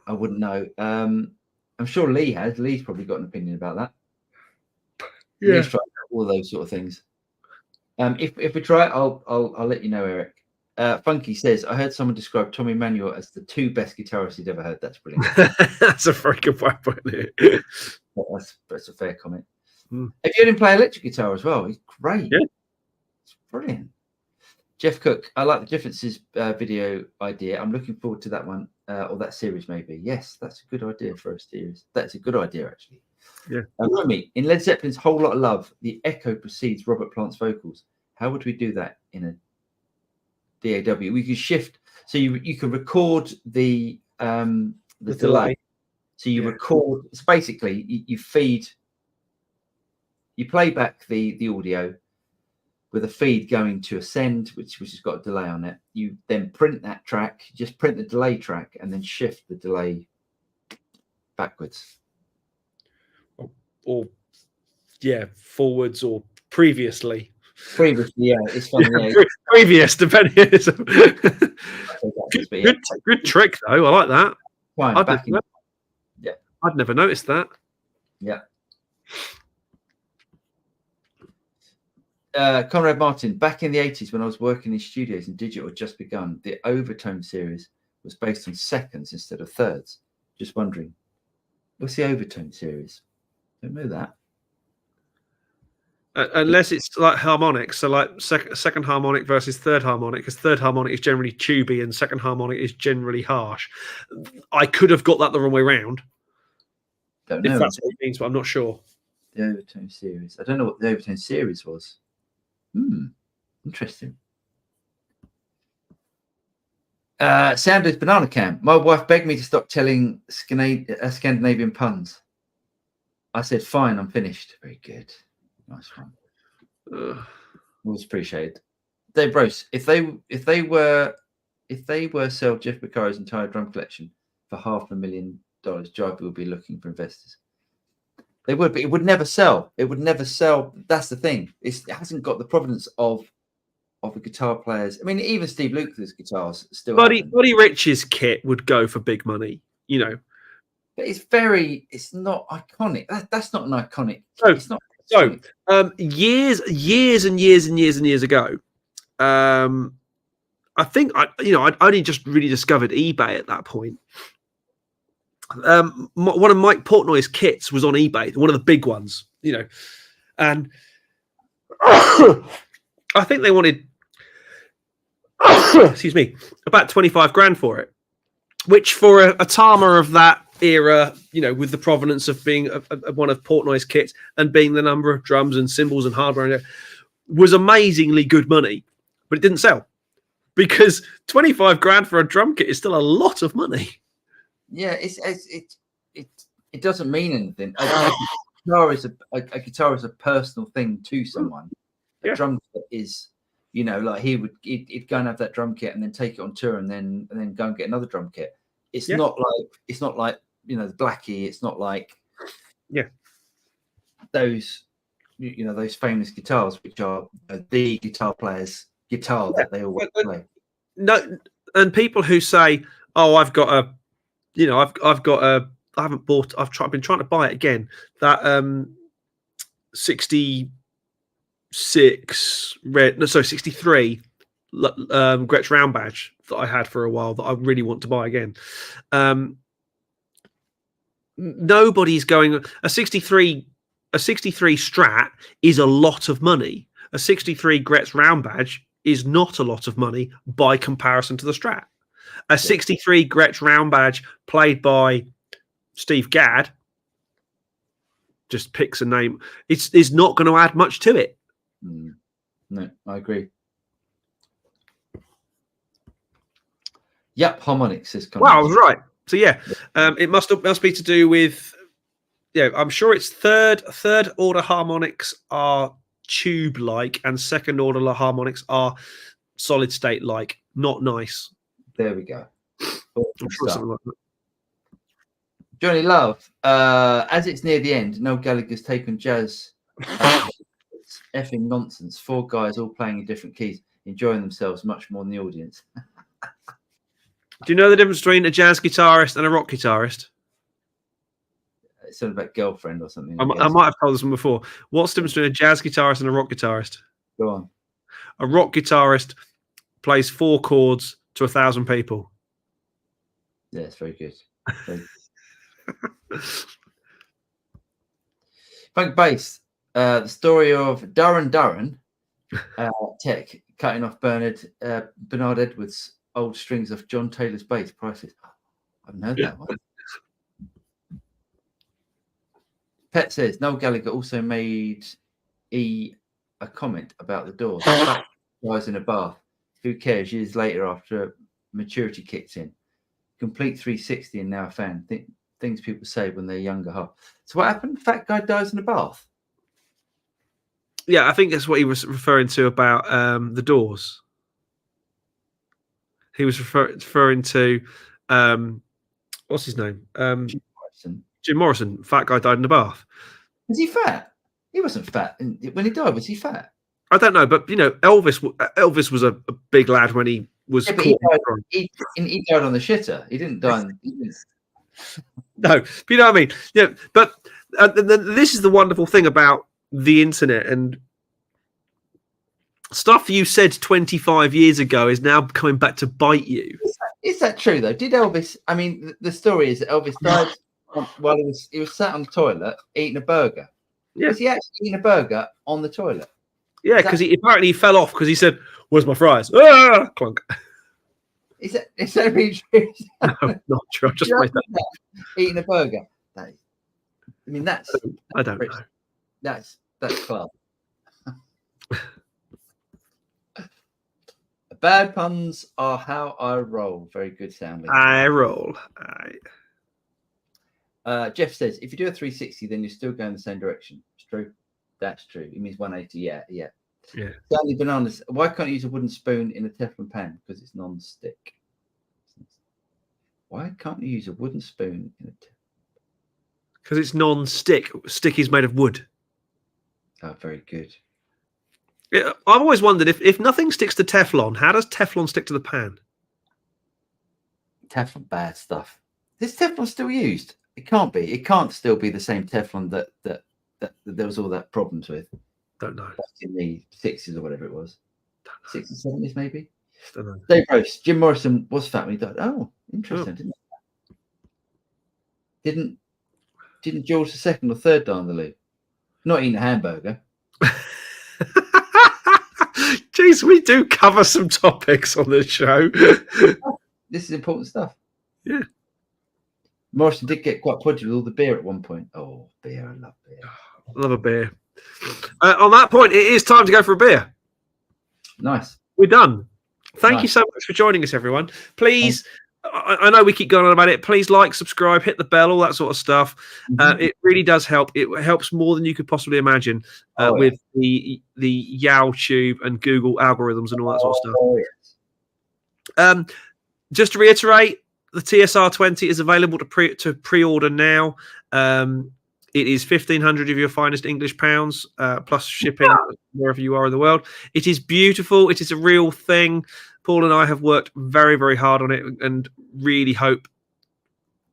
I wouldn't know. I'm sure Lee has. Lee's probably got an opinion about that. Yeah, Lee's tried all those sort of things. If we try it, I'll let you know, Eric. Funky says, I heard someone describe Tommy Emmanuel as the 2 best guitarists he'd ever heard. That's brilliant. That's a very good way of putting it. That's a fair comment. Have you heard him play electric guitar as well? He's great. Yeah. It's brilliant. Jeff Cook, I like the differences video idea. I'm looking forward to that one or that series maybe. Yes, that's a good idea for a series. That's a good idea, actually. Yeah. Romy, in Led Zeppelin's Whole Lot of Love, the echo precedes Robert Plant's vocals. How would we do that in a DAW? We could shift, so you can record the delay. So you record. It's basically you feed, you play back the audio with a feed going to Ascend, which has got a delay on it. You then print that track, just print the delay track, and then shift the delay backwards. Or forwards or previously. Previously, yeah, it's funny. Yeah. Previous, depending. good trick though. I like that. I'd never noticed that. Yeah. Conrad Martin, back in the 80s when I was working in studios and digital had just begun, the Overtone series was based on seconds instead of thirds. Just wondering, what's the Overtone series? Don't know that. Unless it's like harmonics, so like second harmonic versus third harmonic, because third harmonic is generally tubey and second harmonic is generally harsh. I could have got that the wrong way around. Don't know if that's what it means, but I'm not sure. The Overtone series. I don't know what the Overtone series was. Interesting. Sanders Banana Cam. My wife begged me to stop telling Scandinavian puns. I said, fine, I'm finished. Very good. Nice one. Always appreciated. Dave Brose, if they were sell Jeff Beccaro's entire drum collection for $500,000, Jive would be looking for investors. They would, but it would never sell. It would never sell. That's the thing. It hasn't got the provenance of the guitar players. I mean, even Steve Lukather's guitars still. Buddy Rich's kit would go for big money, you know. But it's not iconic. That's not an iconic. It's not. So, years and years ago, I think I'd only just really discovered eBay at that point. One of Mike Portnoy's kits was on eBay, one of the big ones, you know, and I think they wanted, excuse me, about 25 grand for it, which for a Tama of that era, you know, with the provenance of being one of Portnoy's kits and being the number of drums and cymbals and hardware, was amazingly good money, but it didn't sell because 25 grand for a drum kit is still a lot of money. Yeah, it doesn't mean anything. A guitar is a personal thing to someone. A drum kit is, you know, like he'd go and have that drum kit and then take it on tour and then go and get another drum kit. It's not like you know the Blackie. It's not like those those famous guitars which are the guitar players guitar that they always play. No, and people who say, "Oh, I've got a, you know, I've got a, I haven't bought, I've been trying to buy it again. That 66 63 Gretsch round badge that I had for a while that I really want to buy again." Nobody's going a 63 Strat is a lot of money. A 63 Gretsch round badge is not a lot of money by comparison to the Strat. A 63 Gretsch round badge played by Steve Gadd, just picks a name, it's not going to add much to it. No, I agree. Yep, harmonics is coming. Wow, I was right. So yeah, it must be to do with, I'm sure it's third order harmonics are tube like and second order harmonics are solid state like. Not nice. There we go. I'm sure something like that. Johnny Love, as it's near the end, Noel Gallagher's taken jazz. It's effing nonsense. 4 guys all playing in different keys, enjoying themselves much more than the audience. Do you know the difference between a jazz guitarist and a rock guitarist? It's something about girlfriend or something. I might have told this one before. What's the difference between a jazz guitarist and a rock guitarist? Go on. A rock guitarist plays 4 chords to 1,000 people. Yeah, it's very good. Funk bass. The story of Durran Tech cutting off Bernard Edwards' old strings of John Taylor's bass prices. I haven't heard that one. Pet says Noel Gallagher also made a comment about the Doors. Guys in a bath. Who cares? Years later, after maturity kicked in, complete 360 and now a fan. Things people say when they're younger. So what happened? Fat guy dies in a bath. Yeah, I think that's what he was referring to about the Doors. He was referring to what's his name? Jim Morrison. Fat guy died in a bath. Was he fat? He wasn't fat when he died. Was he fat? I don't know, but Elvis was a big lad when he was caught. He died on the shitter. He didn't die. No, but you know what I mean. Yeah, but this is the wonderful thing about the internet, and stuff you said 25 years ago is now coming back to bite you. Is that true though? Did Elvis? I mean, the story is that Elvis died while he was sat on the toilet eating a burger. Yeah. Was he actually eating a burger on the toilet? Yeah, because he apparently fell off because he said, "Where's my fries?" Ah! Clunk. Is that really true? No, not true. I just made that. Eating a burger. That's. I don't know. That's class. Bad puns are how I roll. Very good sounding. I roll. Jeff says, if you do a 360, then you're still going the same direction. It's true. That's true. It means 180. Yeah. Stanley Bananas. Why can't you use a wooden spoon in a Teflon pan? Because it's non-stick. Why can't you use a wooden spoon in a Teflon? Because it's non-stick. Stick is made of wood. Oh, very good. Yeah, I've always wondered if nothing sticks to Teflon, how does Teflon stick to the pan? Teflon, bad stuff. Is Teflon still used? It can't be. It can't still be the same Teflon that there was all that problems with. Don't know. Back in the 60s or whatever it was. 60s, 70s maybe. Don't know. Dave Rose. Jim Morrison was fat when he died. Oh, interesting, didn't it? Didn't George II or III die on the loo? Not eating a hamburger. Jeez, we do cover some topics on the show. This is important stuff. Yeah. Morrison did get quite pudgy with all the beer at one point. Oh, beer. I love beer. Love a beer. On that point, it is time to go for a beer. Nice. We're done. Thank you so much for joining us, everyone. Please, I know we keep going on about it. Please like, subscribe, hit the bell, all that sort of stuff. It really does help. It helps more than you could possibly imagine with the YouTube and Google algorithms and all that sort of stuff. Just to reiterate, the TSR 20 is available to pre-order now. It is 1,500 of your finest English pounds, plus shipping wherever you are in the world. It is beautiful. It is a real thing. Paul and I have worked very, very hard on it and really hope.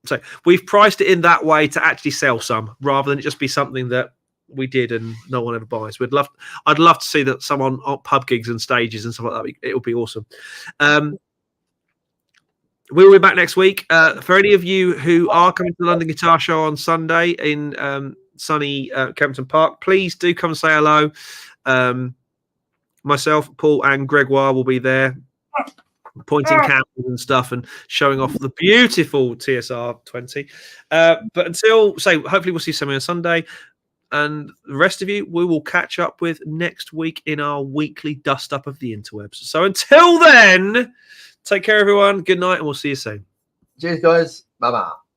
So we've priced it in that way to actually sell some rather than it just be something that we did and no one ever buys. I'd love to see that someone on pub gigs and stages and stuff like that. It would be awesome. We'll be back next week. For any of you who are coming to the London Guitar Show on Sunday in sunny Kempton Park, please do come and say hello. Myself, Paul, and Gregoire will be there, pointing cameras and stuff and showing off the beautiful TSR 20. But until, hopefully we'll see something on Sunday. And the rest of you, we will catch up with next week in our weekly dust up of the interwebs. So until then, take care, everyone. Good night, and we'll see you soon. Cheers, guys. Bye-bye.